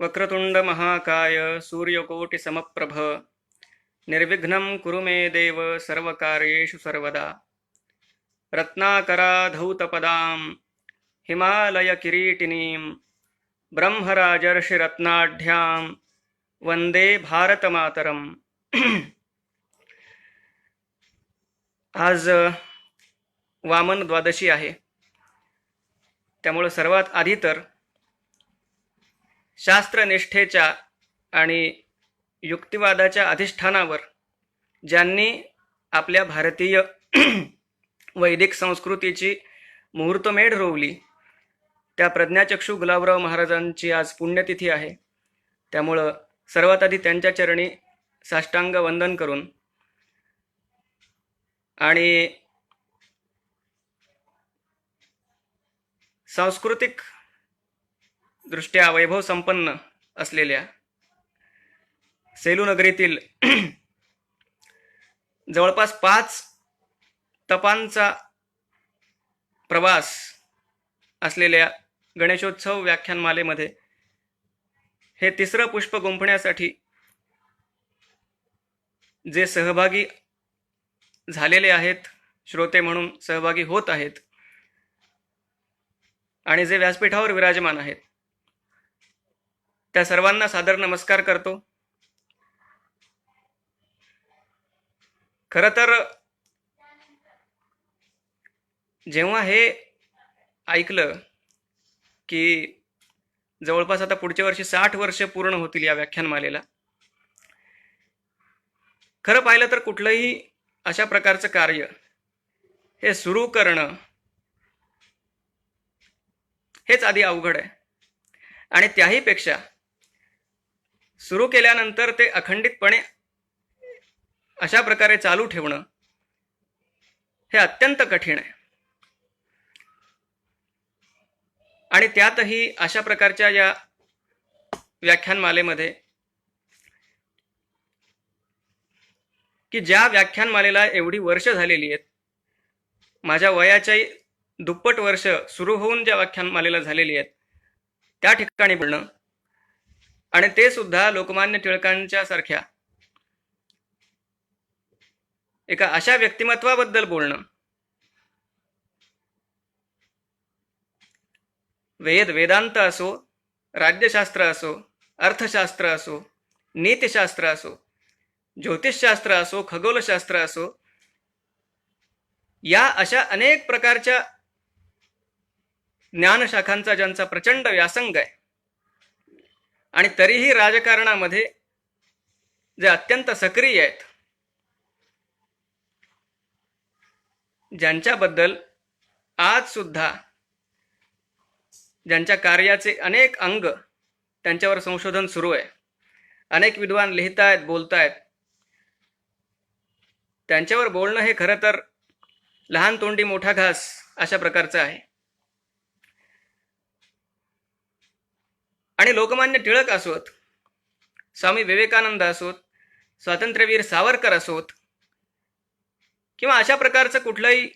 वक्रतुंड महाकाय सूर्यकोटि समप्रभ निर्विघ्नं कुरु मे देव सर्वकार्येषु सर्वदा। रत्नाकराधौतपदां हिमालयकिरीटिनीं ब्रह्मराजर्षिरत्नाढ्यां वंदे भारतमातरम्। आज वामन द्वादशी आहे, त्यामुळे सर्वात आधी तर शास्त्रनिष्ठेच्या आणि युक्तिवादाच्या अधिष्ठानावर ज्यांनी आपल्या भारतीय वैदिक संस्कृतीची मुहूर्तमेढ रोवली त्या प्रज्ञाचक्षू गुलाबराव महाराजांची आज पुण्यतिथी आहे। त्यामुळं सर्वात आधी त्यांच्या चरणी साष्टांग वंदन करून आणि सांस्कृतिक दृष्ट्या वैभव संपन्न असलेल्या सेलू नगरीतील जवळपास 5 तपांचा प्रवास असलेल्या गणेशोत्सव व्याख्यानमालेमध्ये हे तिसरं पुष्प गुंफण्यासाठी जे सहभागी झालेले आहेत, श्रोते म्हणून सहभागी होत आहेत आणि जे व्यासपीठावर विराजमान आहेत, त्या सर्वांना सादर नमस्कार करतो। खरं तर जेव्हा हे ऐकलं की जवळपास आता पुढच्या वर्षी 60 वर्ष पूर्ण होतील या व्याख्यानमालेला, खरं पाहिलं तर कुठलंही अशा प्रकारचं कार्य हे सुरू करणं हेच आधी अवघड आहे आणि त्याही पेक्षा सुरू केल्यानंतर ते अखंडितपणे अशा प्रकारे चालू ठेवणं हे अत्यंत कठीण आहे। आणि त्यातही अशा प्रकारच्या या व्याख्यानमालेमध्ये की ज्या व्याख्यानमालेला एवढी वर्ष झालेली आहेत, माझ्या वयाच्याही दुप्पट वर्ष सुरू होऊन ज्या व्याख्यानमालेला झालेली आहेत, त्या ठिकाणी बोलणं आणि ते सुद्धा लोकमान्य टिळकांच्या सारख्या एका अशा व्यक्तिमत्वाबद्दल बोलणं, वेदांत असो, राज्यशास्त्र असो, अर्थशास्त्र असो, नीतिशास्त्र असो, ज्योतिषशास्त्र असो, खगोलशास्त्र असो, या अशा अनेक प्रकारच्या ज्ञानशाखांचा ज्यांचा प्रचंड व्यासंग आहे आणि तरीही राजकारणामध्ये जे अत्यंत सक्रिय आहेत, ज्यांच्याबद्दल आज सुद्धा ज्यांच्या कार्याचे अनेक अंग त्यांच्यावर संशोधन सुरू आहे, अनेक विद्वान लिहितायत, बोलतायत, त्यांच्यावर बोलणं हे खरं तर लहान तोंडी मोठा घास अशा प्रकारचं आहे। आणि लोकमान्य टिळक असोत, स्वामी विवेकानंद असोत, स्वातंत्र्यवीर सावरकर असोत किंवा अशा प्रकारचं कुठलंही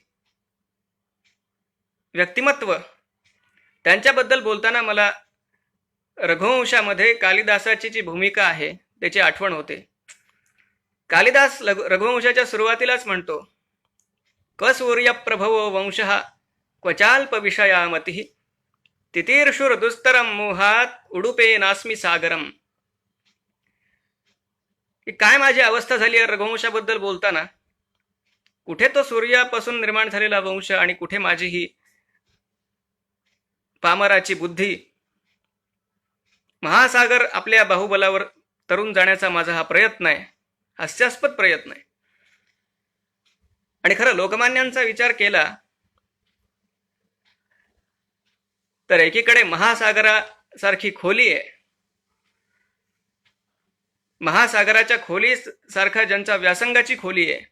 व्यक्तिमत्व, त्यांच्याबद्दल बोलताना मला रघुवंशामध्ये कालिदासाची जी भूमिका आहे त्याची आठवण होते। कालिदास रघुवंशाच्या सुरुवातीलाच म्हणतो, क सूर्य प्रभवो वंशः क्वचाल्प विषयामती तितीर्षुर दुस्तरम मोहात उडुपे नास्मी सागरम। की काय माझी अवस्था झाली आहे रघुवंशाबद्दल बोलताना, कुठे तो सूर्यापासून निर्माण झालेला वंश आणि कुठे माझी ही पामराची बुद्धी, महासागर आपल्या बाहुबलावर तरून जाण्याचा माझा हा प्रयत्न आहे, हास्यास्पद प्रयत्न आहे। आणि खरं लोकमान्यांचा विचार केला तर एकीकडे महासागरासारखी खोली आहे, महासागराच्या खोली सारखा ज्यांचा व्यासंगाची खोली आहे,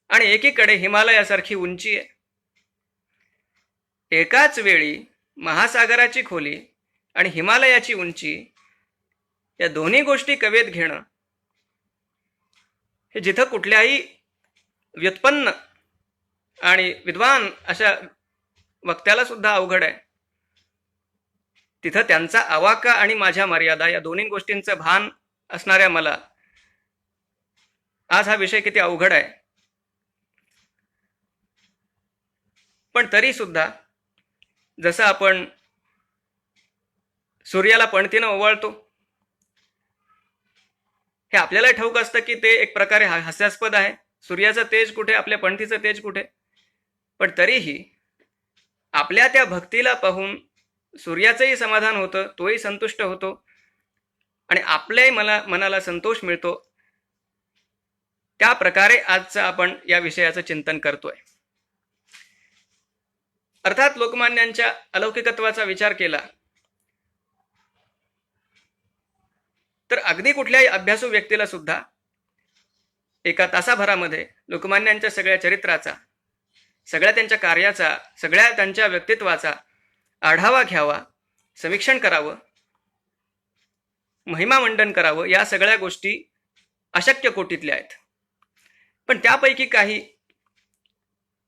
आणि एकीकडे हिमालयासारखी उंची आहे. एकाच वेळी महासागराची खोली आणि हिमालयाची उंची या दोन्ही गोष्टी कवेत घेणं हे जिथं कुठल्याही व्युत्पन्न आणि विद्वान अशा वक्त्याला सुद्धा अवघड आहे, तिथं त्यांचा आवाका आणि माझ्या मर्यादा या दोन्ही गोष्टींचं भान असणाऱ्या मला आज हा विषय किती अवघड आहे. पण तरी सुद्धा जसं आपण सूर्याला पणतीनं ओवाळतो, हे आपल्याला ठाऊक असतं की ते एक प्रकारे हास्यास्पद आहे. सूर्याचं तेज कुठे, आपल्या पणतीचं तेज कुठे. पण तरीही आपल्या त्या भक्तीला पाहून सूर्याचंही समाधान होतं, तोही संतुष्ट होतो आणि आपल्याही मनाला संतोष मिळतो. त्या प्रकारे आजचं आपण या विषयाचं चिंतन करतोय. अर्थात लोकमान्यांच्या अलौकिकत्वाचा विचार केला तर अगदी कुठल्याही अभ्यासू व्यक्तीला सुद्धा एका तासाभरामध्ये लोकमान्यांच्या सगळ्या चरित्राचा, सगळ्या त्यांच्या कार्याचा, सगळ्या त्यांच्या व्यक्तित्वाचा आढावा घ्यावा, समीक्षण करावं, महिमामंडन करावं, या सगळ्या गोष्टी अशक्य कोटीतल्या आहेत. पण त्यापैकी काही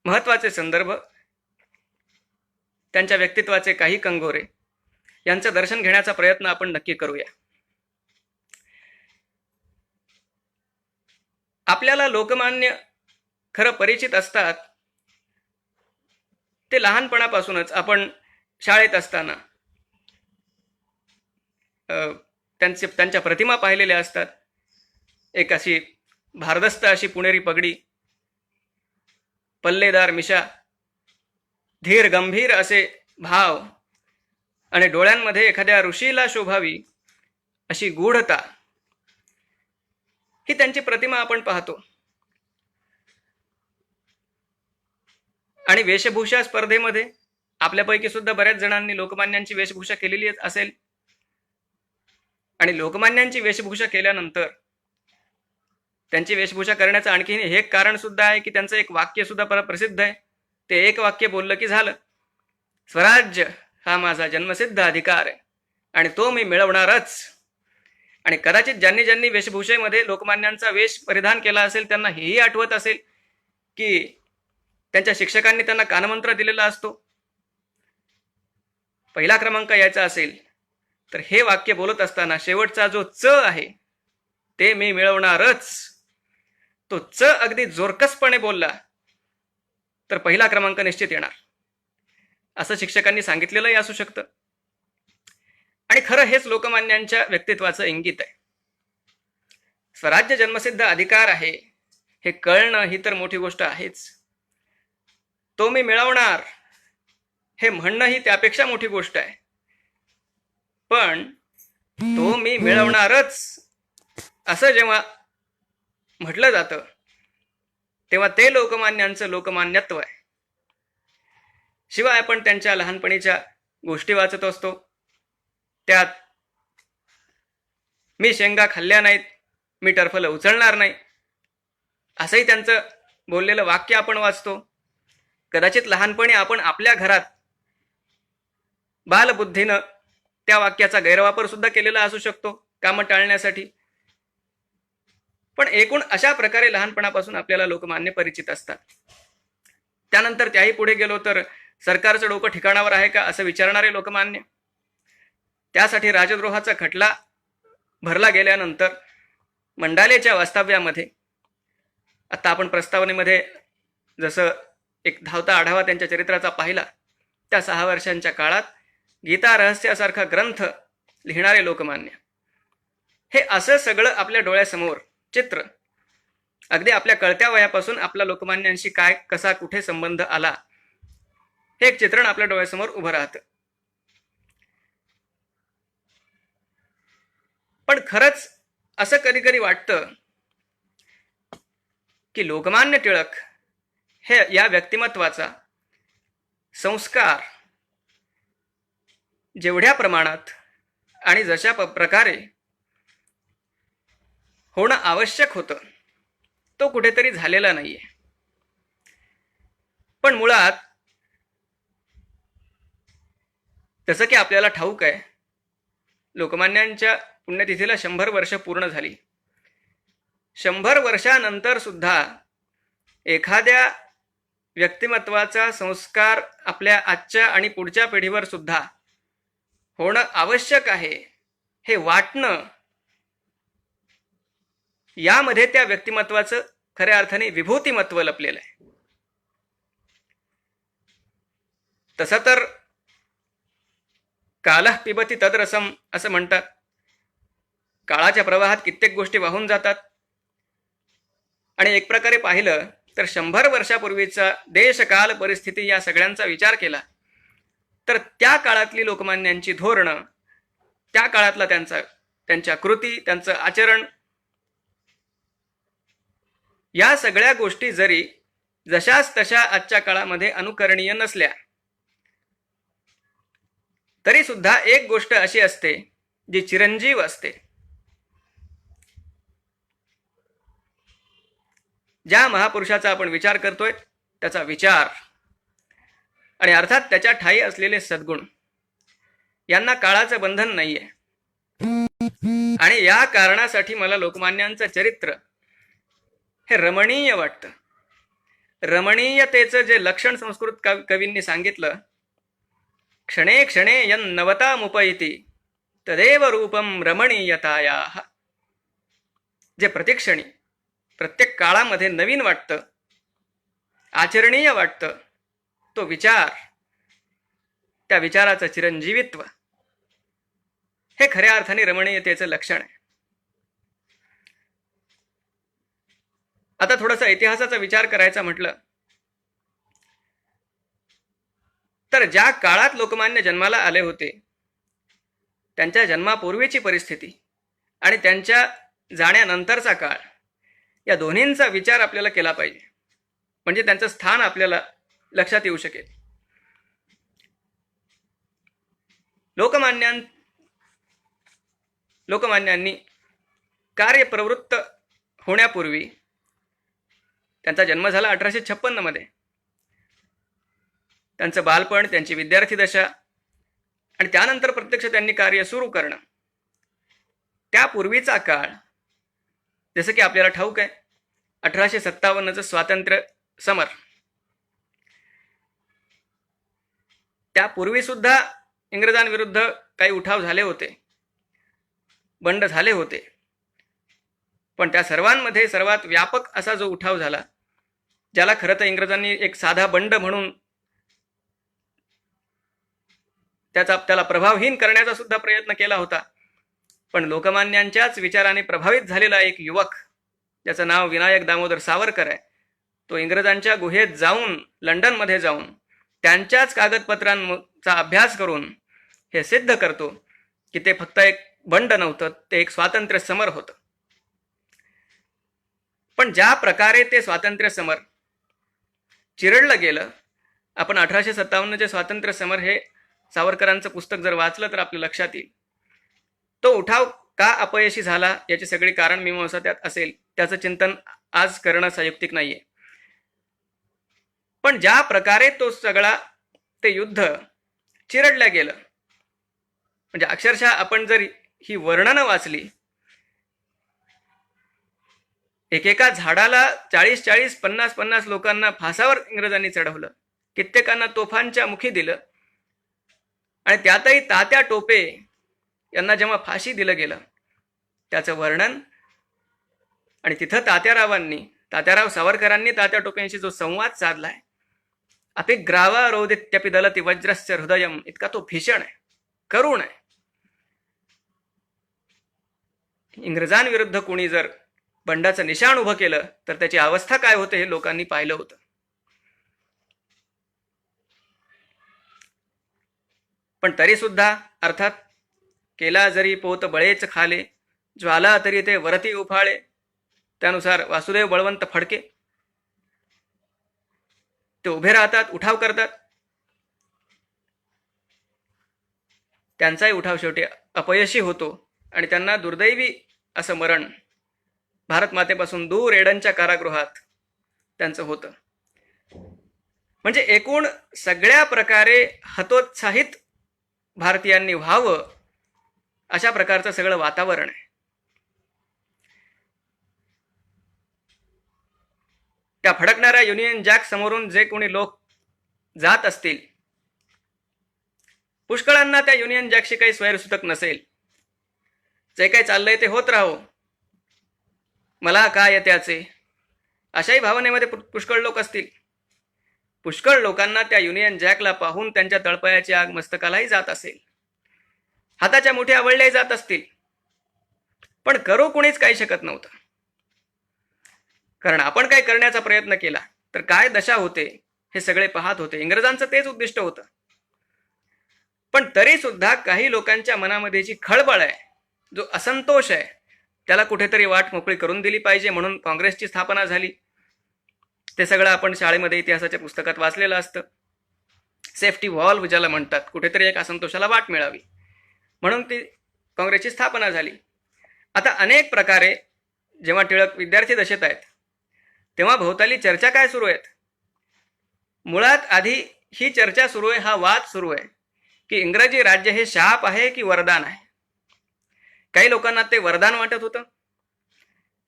महत्त्वाचे संदर्भ, त्यांच्या व्यक्तित्वाचे काही कंगोरे यांचं दर्शन घेण्याचा प्रयत्न आपण नक्की करूया. आपल्याला लोकमान्य खरं परिचित असतात ते लहानपणापासूनच. आपण शाळेत असताना त्यांच्या प्रतिमा पाहिलेल्या असतात. एक अशी भारदस्त अशी पुणेरी पगडी, पल्लेदार मिशा, धीर गंभीर असे भाव आणि डोळ्यांमध्ये एखाद्या ऋषीला शोभावी अशी गूढता, ही त्यांची प्रतिमा आपण पाहतो. आणि वेशभूषा स्पर्धेमध्ये आपल्यापैकी सुद्धा बऱ्याच जणांनी लोकमान्यांची वेशभूषा केलेली असेल. आणि लोकमान्यांची वेशभूषा केल्यानंतर त्यांची वेशभूषा करण्याचं आणखी हे एक कारण सुद्धा आहे की त्यांचं एक वाक्य सुद्धा प्रसिद्ध आहे. ते एक वाक्य बोललं की झालं, स्वराज्य हा माझा जन्मसिद्ध अधिकार आहे आणि तो मी मिळवणारच. आणि कदाचित ज्यांनी ज्यांनी वेशभूषेमध्ये लोकमान्यांचा वेश परिधान केला असेल त्यांना हेही आठवत असेल की त्यांच्या शिक्षकांनी त्यांना कानमंत्र दिलेला असतो. पहिला क्रमांक यायचा असेल तर हे वाक्य बोलत असताना शेवटचा जो च आहे ते मी मिळवणारच, तो च अगदी जोरकसपणे बोलला तर पहिला क्रमांक निश्चित येणार, असं शिक्षकांनी सांगितलेलंही असू शकतं. आणि खरं हेच लोकमान्यांच्या व्यक्तित्वाचं इंगित आहे. स्वराज्य जन्मसिद्ध अधिकार आहे हे कळणं ही तर मोठी गोष्ट आहेच. तो मी मिळवणार हे म्हणणं ही त्यापेक्षा मोठी गोष्ट आहे. पण तो मी मिळवणारच असं जेव्हा म्हटलं जातं तेव्हा ते लोकमान्यांचं लोकमान्यत्व आहे. शिवाय आपण त्यांच्या लहानपणीच्या गोष्टी वाचत असतो, त्यात मी शेंगा खाल्ल्या नाहीत, मी टरफलं उचलणार नाही, असंही त्यांचं बोललेलं वाक्य आपण वाचतो. कदाचित लहानपणी आपण आपल्या घरात बालबुद्धीनं त्या वाक्याचा गैरवापर सुद्धा केलेला असू शकतो कामं टाळण्यासाठी. पण एकूण अशा प्रकारे लहानपणापासून आपल्याला लोकमान्य परिचित असतात. त्यानंतर त्याही पुढे गेलो तर सरकारचं डोकं ठिकाणावर आहे का असं विचारणारे लोकमान्य. त्यासाठी राजद्रोहाचा खटला भरला गेल्यानंतर मंडालेच्या वास्तव्यामध्ये, आता आपण प्रस्तावनेमध्ये जसं एक धावता आढावा त्यांच्या चरित्राचा पाहिला, त्या 6 वर्षांच्या काळात गीता रहस्यासारखा ग्रंथ लिहिणारे लोकमान्य, हे असं सगळं आपल्या डोळ्यासमोर चित्र, अगदी आपल्या कळत्या वयापासून आपला लोकमान्यांशी काय कसा कुठे संबंध आला, हे एक चित्रण आपल्या डोळ्यासमोर उभं राहतं. पण खरंच असं कधी कधी वाटतं की लोकमान्य टिळक हे या व्यक्तिमत्वाचा संस्कार जेवढ्या प्रमाणात आणि जशा प्रकारे होणं आवश्यक होतं तो कुठेतरी झालेला नाहीये. पण मुळात जसं की आपल्याला ठाऊक आहे, लोकमान्यांच्या पुण्यतिथीला 100 वर्ष पूर्ण झाली. 100 वर्षानंतर सुद्धा एखाद्या व्यक्तिमत्वाचा संस्कार आपल्या आजच्या आणि पुढच्या पिढीवर सुद्धा होणं आवश्यक आहे हे वाटणं, यामध्ये त्या व्यक्तिमत्वाचं खऱ्या अर्थाने विभूतिमत्व लपलेलं आहे. तसं तर कालः पिबती तद्रसम असं म्हणतात. काळाच्या प्रवाहात कित्येक गोष्टी वाहून जातात आणि एक प्रकारे पाहिलं तर 100 वर्षापूर्वीचा देशकाल परिस्थिती या सगळ्यांचा विचार केला तर त्या काळातली लोकमान्यांची धोरणं, त्या काळातला त्यांच्या कृती, त्यांचं आचरण, या सगळ्या गोष्टी जरी जशाच तशा आजच्या काळामध्ये अनुकरणीय नसल्या तरी सुद्धा एक गोष्ट अशी असते जी चिरंजीव असते. ज्या महापुरुषाचा आपण विचार करतोय त्याचा विचार आणि अर्थात त्याच्या ठायी असलेले सद्गुण यांना काळाचं बंधन नाहीये. आणि या कारणासाठी मला लोकमान्यांचं चरित्र हे रमणीय वाटतं. रमणीयतेचं जे लक्षण संस्कृत कवींनी सांगितलं, क्षणे क्षणे यन्नवतामुपैति तदेव रूपम रमणीयतायाः. जे प्रतिक्षणी प्रत्येक काळामध्ये नवीन वाटतं, आचरणीय वाटतं, तो विचार, त्या विचाराचं चिरंजीवित्व हे खऱ्या अर्थाने रमणीयतेचं लक्षण आहे. आता थोडासा इतिहासाचा विचार करायचा म्हटलं तर ज्या काळात लोकमान्य जन्माला आले होते त्यांच्या जन्मापूर्वीची परिस्थिती आणि त्यांच्या जाण्यानंतरचा काळ, या दोन्हींचा विचार आपल्याला केला पाहिजे, म्हणजे त्यांचं स्थान आपल्याला लक्षात येऊ शकेल. लोकमान्यांनी कार्यप्रवृत्त होण्यापूर्वी त्यांचा जन्म झाला 1856 मध्ये. त्यांचं बालपण, त्यांची विद्यार्थी दशा आणि त्यानंतर प्रत्यक्ष त्यांनी कार्य सुरू करणं, त्यापूर्वीचा काळ, जसं की आपल्याला ठाऊक आहे 1857चं स्वातंत्र्य समर, त्यापूर्वी सुद्धा इंग्रजांविरुद्ध काही उठाव झाले होते, बंड झाले होते. पण त्या सर्वांमध्ये सर्वात व्यापक असा जो उठाव झाला, ज्याला खरं तर इंग्रजांनी एक साधा बंड म्हणून त्याला प्रभावहीन करण्याचा सुद्धा प्रयत्न केला होता, पण लोकमान्यांच्याच विचाराने प्रभावित झालेला एक युवक, ज्याचं नाव विनायक दामोदर सावरकर आहे, तो इंग्रजांच्या गुहेत जाऊन, लंडनमध्ये जाऊन त्यांच्याच कागदपत्रांचा अभ्यास करून हे सिद्ध करतो की ते फक्त एक बंड नव्हतं, ते एक स्वातंत्र्य समर होतं. पण ज्या प्रकारे ते स्वातंत्र्य समर चिरडलं गेलं, आपण 1857चे स्वातंत्र्य समर हे सावरकरांचं पुस्तक जर वाचलं तर आपल्या लक्षात येईल. तो उठाव का अपयशी झाला याची सगळी कारण मीमांसा त्यात असेल, त्याचं चिंतन आज करणं संयुक्तिक नाहीये. पण ज्या प्रकारे ते युद्ध चिरडलं गेलं, म्हणजे अक्षरशः आपण जर ही वर्णनं वाचली, एकेका झाडाला 40-40, 50-50 लोकांना फासावर इंग्रजांनी चढवलं, कित्येकांना तोफांच्या मुखी दिलं, आणि त्यातही तात्या टोपे यांना जेव्हा फाशी दिलं गेलं त्याचं वर्णन, आणि तिथं तात्याराव सावरकरांनी तात्या टोपेंशी जो संवाद साधलाय, अपिग्रावा रोदित्यपि दलति वज्रस्य हृदयम, इतका तो भीषण आहे, करुण आहे. इंग्रजांविरुद्ध कोणी जर बंडाचं निशाण उभं केलं तर त्याची अवस्था काय होते हे लोकांनी पाहिलं होतं. पण तरी सुद्धा अर्थात केला जरी पोत बळेच खाले, ज्वाला तरी ते वरती उफाळे, त्यानुसार वासुदेव बळवंत फडके ते उभे राहतात, उठाव करतात. त्यांचाही उठाव शेवटी अपयशी होतो आणि त्यांना दुर्दैवी असं मरण भारत मातेपासून दूर एडनच्या कारागृहात त्यांचं होतं. म्हणजे एकूण सगळ्या प्रकारे हतोत्साहित भारतीयांनी व्हावं अशा प्रकारचं सगळं वातावरण आहे. त्या फडकणाऱ्या युनियन जॅक समोरून जे कोणी लोक जात असतील, पुष्कळांना त्या युनियन जॅकशी काही स्वैरसूतक नसेल. जे काही चाललंय ते होत राहो, मला काय येत्याचे, अशाही भावनेमध्ये पुष्कळ लोक असतील. पुष्कळ लोकांना त्या युनियन जॅकला पाहून त्यांच्या तळपायाची आग मस्तकालाही जात असेल, हाताच्या मुठ्या आवळल्याही जात असतील. पण करू कुणीच काही शकत नव्हतं, कारण आपण काय करण्याचा प्रयत्न केला तर काय दशा होते हे सगळे पाहत होते. इंग्रजांचं तेच उद्दिष्ट होतं. पण तरी सुद्धा काही लोकांच्या मनामध्ये जी खळबळ आहे, जो असंतोष आहे, त्याला कुठेतरी वाट मोकळी करून दिली पाहिजे म्हणून काँग्रेसची स्थापना झाली. ते सगळं आपण शाळेमध्ये इतिहासाच्या पुस्तकात वाचलेलं असतं. सेफ्टी व्हॉल्व ज्याला म्हणतात, कुठेतरी एक असंतोषाला वाट मिळावी म्हणून ती काँग्रेसची स्थापना झाली. आता अनेक प्रकारे जेव्हा टिळक विद्यार्थी दशेत आहेत तेव्हा भोवताली चर्चा काय सुरू आहेत. मुळात आधी ही चर्चा सुरू आहे, हा वाद सुरू आहे की इंग्रजी राज्य हे शाप आहे की वरदान आहे. काही लोकांना ते वरदान वाटत होतं.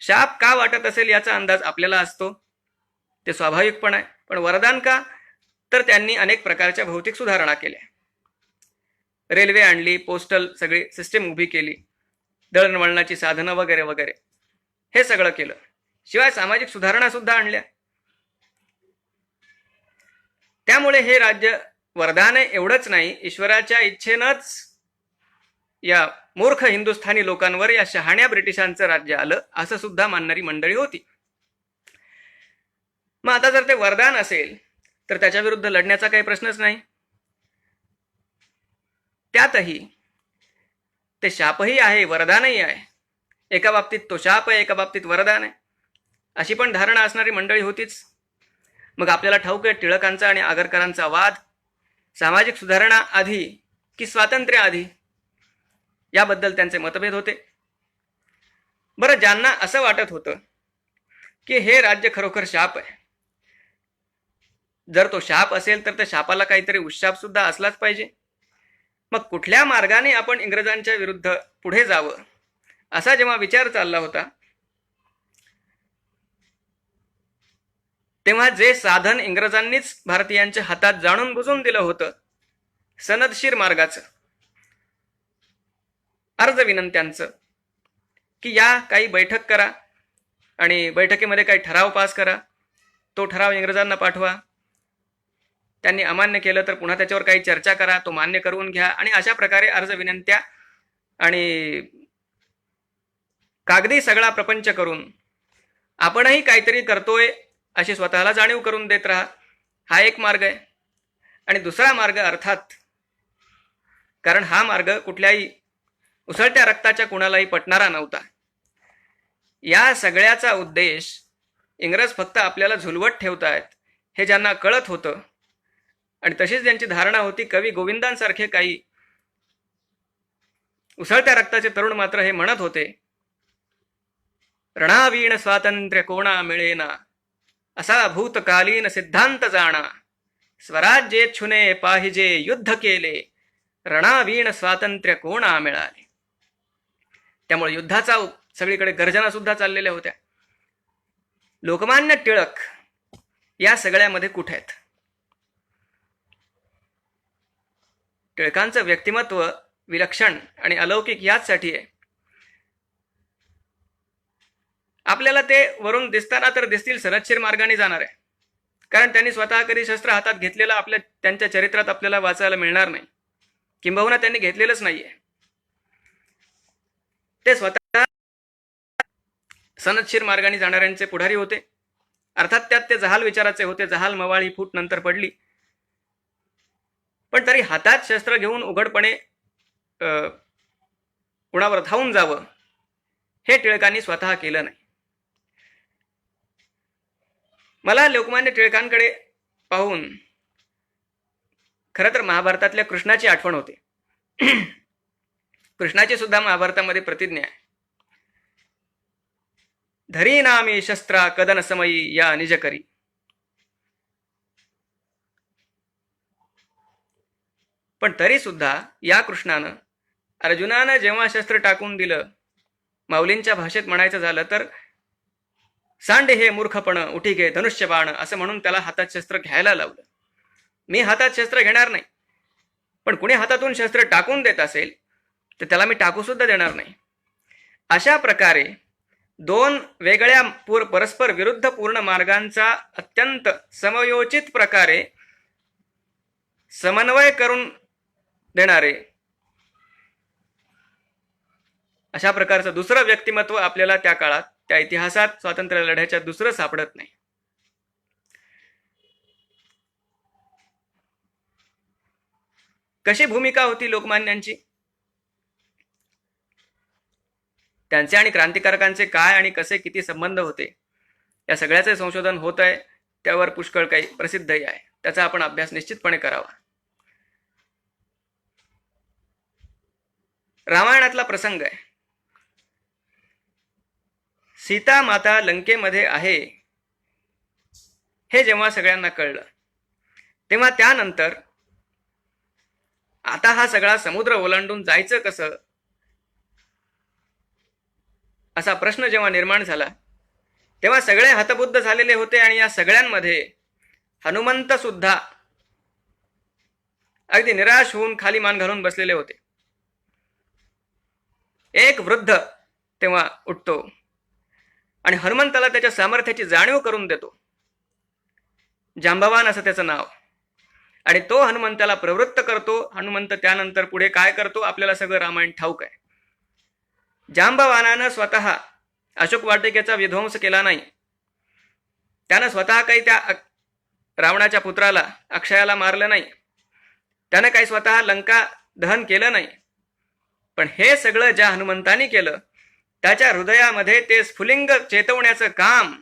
शाप का वाटत असेल याचा अंदाज आपल्याला असतो, ते स्वाभाविक पण आहे. पण वरदान का, तर त्यांनी अनेक प्रकारच्या भौतिक सुधारणा केल्या. रेल्वे आणली, पोस्टल सगळी सिस्टीम उभी केली, दळणवळणाची साधनं वगैरे वगैरे हे सगळं केलं. शिवाय सामाजिक सुधारणा सुद्धा आणल्या. त्यामुळे हे राज्य वरदान आहे एवढंच नाही, ईश्वराच्या इच्छेनंच या मूर्ख हिंदुस्थानी लोकांवर या शहाण्या ब्रिटिशांचं राज्य आलं असं सुद्धा मानणारी मंडळी होती. मग आता जर ते वरदान असेल तर त्याच्या विरुद्ध लढण्याचा काही प्रश्नच नाही. त्यातही ते शापही आहे, वरदानही आहे. एका बाबतीत तो शाप आहे, एका बाबतीत वरदान आहे, अशी पण धारणा असणारी मंडळी होतीच. मग आपल्याला ठाऊक आहे टिळकांचा आणि आगरकरांचा वाद सामाजिक सुधारणा आधी की स्वातंत्र्य आधी याबद्दल त्यांचे मतभेद होते. बरं, ज्यांना असं वाटत होतं की हे राज्य खरोखर शाप आहे, जर तो शाप असेल तर त्या शापाला काहीतरी उशाप सुद्धा असलाच पाहिजे. मग कुठल्या मार्गाने आपण इंग्रजांच्या विरुद्ध पुढे जावं असा जेव्हा विचार चालला होता तेव्हा जे साधन इंग्रजांनीच भारतीयांच्या हातात जाणून बुजून दिलं होतं, सनदशीर मार्गाचं, अर्ज विनंत्यांचं, की या काही बैठक करा आणि बैठकीमध्ये काही ठराव पास करा, तो ठराव इंग्रजांना पाठवा, त्यांनी अमान्य केलं तर पुन्हा त्याच्यावर काही चर्चा करा, तो मान्य करून घ्या, आणि अशा प्रकारे अर्ज विनंत्या आणि कागदी सगळा प्रपंच करून आपणही काहीतरी करतोय अशी स्वतःला जाणीव करून देत राहा, हा एक मार्ग आहे. आणि दुसरा मार्ग अर्थात, कारण हा मार्ग कुठल्याही उसळत्या रक्ताच्या कुणालाही पटणारा नव्हता, या सगळ्याचा उद्देश इंग्रज फक्त आपल्याला झुलवत ठेवतायत हे ज्यांना कळत होतं, आणि तशीच ज्यांची धारणा होती, कवी गोविंदांसारखे काही उसळत्या रक्ताचे तरुण मात्र हे म्हणत होते, रणावीण स्वातंत्र्य कोणा मिळेना, असा भूतकालीन सिद्धांत जाणा, स्वराज्येच्छुने पाहिजे युद्ध केले, रणावीण स्वातंत्र्य कोणा मिळाले. त्यामुळे युद्धाचा सगळीकडे गर्जना सुद्धा चाललेल्या होत्या. लोकमान्य टिळक या सगळ्यामध्ये कुठे आहेत? टिळकांचं व्यक्तिमत्व विलक्षण आणि अलौकिक याचसाठी आहे. आपल्याला ते वरून दिसताना तर दिसतील सरदशीर मार्गाने जाणार आहे, कारण त्यांनी स्वतः कधी शस्त्र हातात घेतलेलं त्यांच्या चरित्रात आपल्याला वाचायला मिळणार नाही, किंबहुना त्यांनी घेतलेलंच नाहीये. ते स्वतः सनदशीर मार्गाने जाणाऱ्यांचे पुढारी होते. अर्थात त्यात ते जहाल विचाराचे होते. जहाल मवाळ ही फूट नंतर पडली, पण तरी हातात शस्त्र घेऊन उघडपणे कुणावर धावून जावं हे टिळकांनी स्वतः केलं नाही. मला लोकमान्य टिळकांकडे पाहून खरं तर महाभारतातल्या कृष्णाची आठवण होते. कृष्णाची सुद्धा महाभारतामध्ये प्रतिज्ञा आहे, धरी नामी शस्त्रा कदन समयी या निज करी. पण तरी सुद्धा या कृष्णानं अर्जुनानं जेव्हा शस्त्र टाकून दिलं, माऊलींच्या भाषेत म्हणायचं झालं तर सांडे हे मूर्खपण उठी घे धनुष्य बाण असं म्हणून त्याला हातात शस्त्र घ्यायला लावलं. मी हातात शस्त्र घेणार नाही, पण कुणी हातातून शस्त्र टाकून देत असेल तर त्याला मी टाकू सुद्धा देणार नाही. अशा प्रकारे दोन वेगळ्या परस्पर विरुद्ध पूर्ण मार्गांचा अत्यंत समयोचित प्रकारे समन्वय करून देणारे अशा प्रकारचं दुसरं व्यक्तिमत्व आपल्याला त्या काळात, त्या इतिहासात स्वातंत्र्य लढ्याच्या दुसरं सापडत नाही. कशी भूमिका होती लोकमान्यांची, त्यांचे आणि क्रांतिकारकांचे काय आणि कसे किती संबंध होते, या सगळ्याचे संशोधन होत आहे. त्यावर पुष्कळ काही प्रसिद्धही आहे, त्याचा आपण अभ्यास निश्चितपणे करावा. रामायणातला प्रसंग आहे. सीता माता लंकेमध्ये आहे हे जेव्हा सगळ्यांना कळलं, तेव्हा त्यानंतर आता हा सगळा समुद्र ओलांडून जायचं कसं असा प्रश्न जेव्हा निर्माण झाला, तेव्हा सगळे हतबुद्ध झालेले होते. आणि या सगळ्यांमध्ये हनुमंत सुद्धा अगदी निराश होऊन खाली मान घालून बसलेले होते. एक वृद्ध तेव्हा उठतो आणि हनुमंताला त्याच्या सामर्थ्याची जाणीव करून देतो. जांबवान असं त्याचं नाव. आणि तो हनुमंताला प्रवृत्त करतो. हनुमंत त्यानंतर पुढे काय करतो आपल्याला सगळं रामायण ठाऊक आहे. जांबवानानं स्वतः अशोक वाटिकेचा विध्वंस केला नाही. त्यानं स्वतः काही त्या रावणाच्या पुत्राला अक्षयाला मारलं नाही. त्यानं काही स्वतः लंका दहन केलं नाही. पण हे सगळं ज्या हनुमंतानी केलं, त्याच्या हृदयामध्ये ते स्फुलिंग चेतवण्याचं काम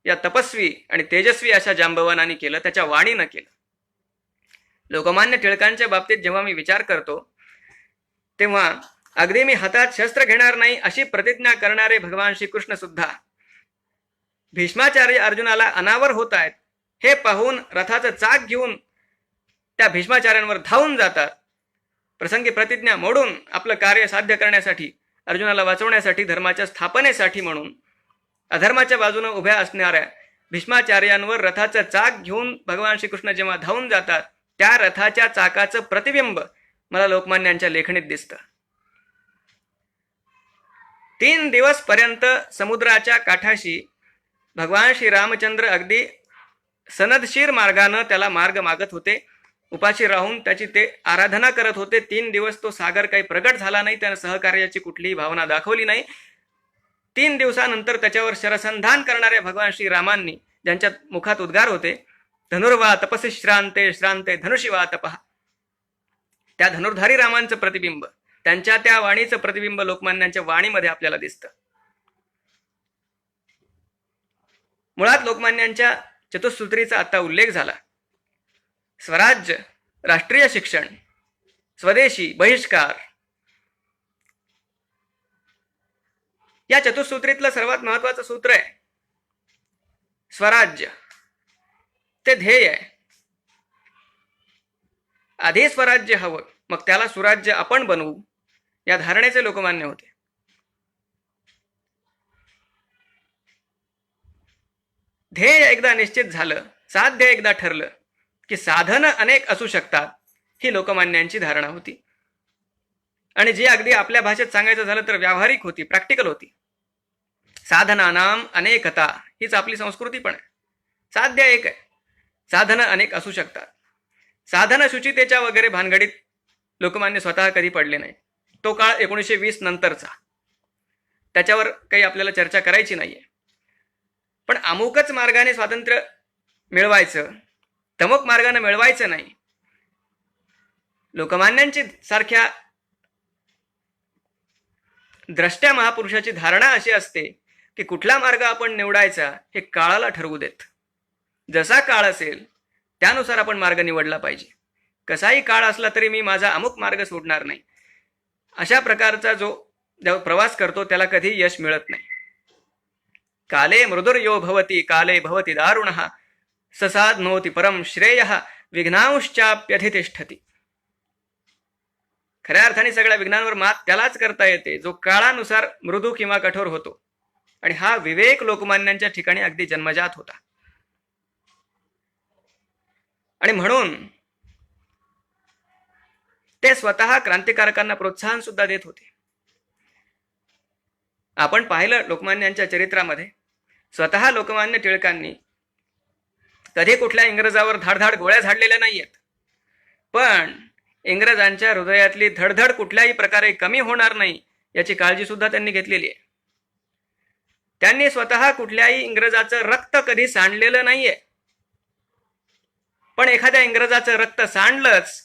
या तपस्वी आणि तेजस्वी अशा जांबवानाने केलं, त्याच्या वाणीनं केलं. लोकमान्य टिळकांच्या बाबतीत जेव्हा मी विचार करतो, तेव्हा अगदी मी हातात शस्त्र घेणार नाही अशी प्रतिज्ञा करणारे भगवान श्रीकृष्ण सुद्धा भीष्माचार्य अर्जुनाला अनावर होत आहेत हे पाहून रथाचं चाक घेऊन त्या भीष्माचार्यांवर धावून जातात. प्रसंगी प्रतिज्ञा मोडून आपलं कार्य साध्य करण्यासाठी, अर्जुनाला वाचवण्यासाठी, धर्माच्या स्थापनेसाठी म्हणून अधर्माच्या बाजूने उभ्या असणाऱ्या भीष्माचार्यांवर रथाचं चाक घेऊन भगवान श्रीकृष्ण जेव्हा धावून जातात, त्या रथाच्या चाकाचं प्रतिबिंब मला लोकमान्यांच्या लेखणीत दिसतं. 3 दिवस पर्यंत समुद्राच्या काठाशी भगवान श्री रामचंद्र अगदी सनदशीर मार्गानं त्याला मार्ग मागत होते. उपाशी राहून त्याची ते आराधना करत होते. 3 दिवस तो सागर काही प्रगट झाला नाही. त्यानं सहकार्याची कुठलीही भावना दाखवली नाही. 3 दिवसानंतर त्याच्यावर शरसंधान करणाऱ्या भगवान श्री रामांनी, ज्यांच्या मुखात उद्गार होते, धनुर्वा तपसी श्रांते श्रांते धनुशिवा तपहा, त्या धनुर्धारी रामांचं प्रतिबिंब, त्यांच्या त्या वाणीचं प्रतिबिंब लोकमान्यांच्या वाणीमध्ये आपल्याला दिसतं. मुळात लोकमान्यांच्या चतुसूत्रीचा आता उल्लेख झाला. स्वराज्य, राष्ट्रीय शिक्षण, स्वदेशी, बहिष्कार, या चतुसूत्रीतलं सर्वात महत्वाचं सूत्र आहे स्वराज्य. ते ध्येय आहे. आधी स्वराज्य हवं, मग त्याला सुराज्य आपण बनवू, या धारणेचे लोकमान्य होते. ध्येय एकदा निश्चित झालं, साध्य एकदा ठरलं की साधनं अनेक असू शकतात, ही लोकमान्यांची धारणा होती. आणि जी अगदी आपल्या भाषेत सांगायचं झालं तर व्यावहारिक होती, प्रॅक्टिकल होती. साधनानाम अनेकता हीच आपली संस्कृती पण आहे. साध्य एक आहे, साधनं अनेक असू शकतात. साधन शुचितेच्या वगैरे भानगडीत लोकमान्य स्वतः कधी पडले नाही. तो काळ 1920 नंतरचा, त्याच्यावर काही आपल्याला चर्चा करायची नाहीये. पण अमुकच मार्गाने स्वातंत्र्य मिळवायचं, तमुक मार्गाने मिळवायचं नाही. लोकमान्यांची सारख्या द्रष्ट्या महापुरुषाची धारणा अशी असते की कुठला मार्ग आपण निवडायचा हे काळाला ठरवू देत. जसा काळ असेल त्यानुसार आपण मार्ग निवडला पाहिजे. कसाही काळ असला तरी मी माझा अमुक मार्ग सोडणार नाही. अशा प्रकारचा जो प्रवास करतो त्याला कधी यश मिळत नाही. काले मृदुर्यो भवती काले भवती दारुणः ससाध्नोति परम श्रेय विघ्नांश्चाप्यधितिष्ठती. खऱ्या अर्थाने सगळ्या विघ्नांवर मात त्यालाच करता येते जो काळानुसार मृदू किंवा कठोर होतो. आणि हा विवेक लोकमान्यांच्या ठिकाणी अगदी जन्मजात होता. आणि म्हणून ते स्वतः क्रांतिकारकांना प्रोत्साहन सुद्धा देत होते. आपण पाहिलं लोकमान्यांच्या चरित्रामध्ये स्वतः लोकमान्य टिळकांनी कधी कुठल्या इंग्रजावर धाडधाड गोळ्या झाडलेल्या नाहीयेत, पण इंग्रजांच्या हृदयातली धडधड कुठल्याही प्रकारे कमी होणार नाही याची काळजी सुद्धा त्यांनी घेतलेली आहे. त्यांनी स्वतः कुठल्याही इंग्रजाचं रक्त कधी सांडलेलं नाहीये, पण एखाद्या इंग्रजाचं रक्त सांडलंच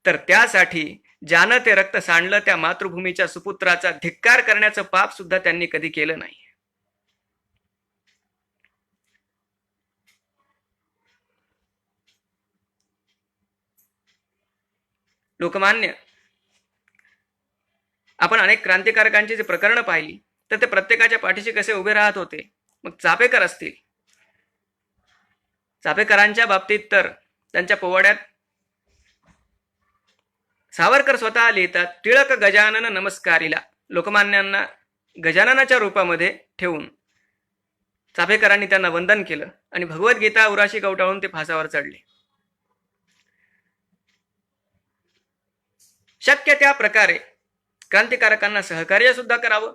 तर त्यासाठी ज्यानं ते रक्त सांडलं त्या मातृभूमीच्या सुपुत्राचा धिक्कार करण्याचं पाप सुद्धा त्यांनी कधी केलं नाही. लोकमान्य आपण अनेक क्रांतिकारकांची जी प्रकरणं पाहिली तर ते प्रत्येकाच्या पाठीशी कसे उभे राहत होते. मग चापेकर असतील, चापेकरांच्या बाबतीत तर त्यांच्या पोवाड्यात सावरकर स्वतः लिहितात, टिळक गजानन नमस्कारीला. लोकमान्यांना गजाननाच्या रूपामध्ये ठेवून चापेकरांनी त्यांना वंदन केलं आणि भगवद्गीता उराशी कवटाळून ते फासावर चढले. शक्य त्या प्रकारे क्रांतिकारकांना सहकार्य सुद्धा करावं,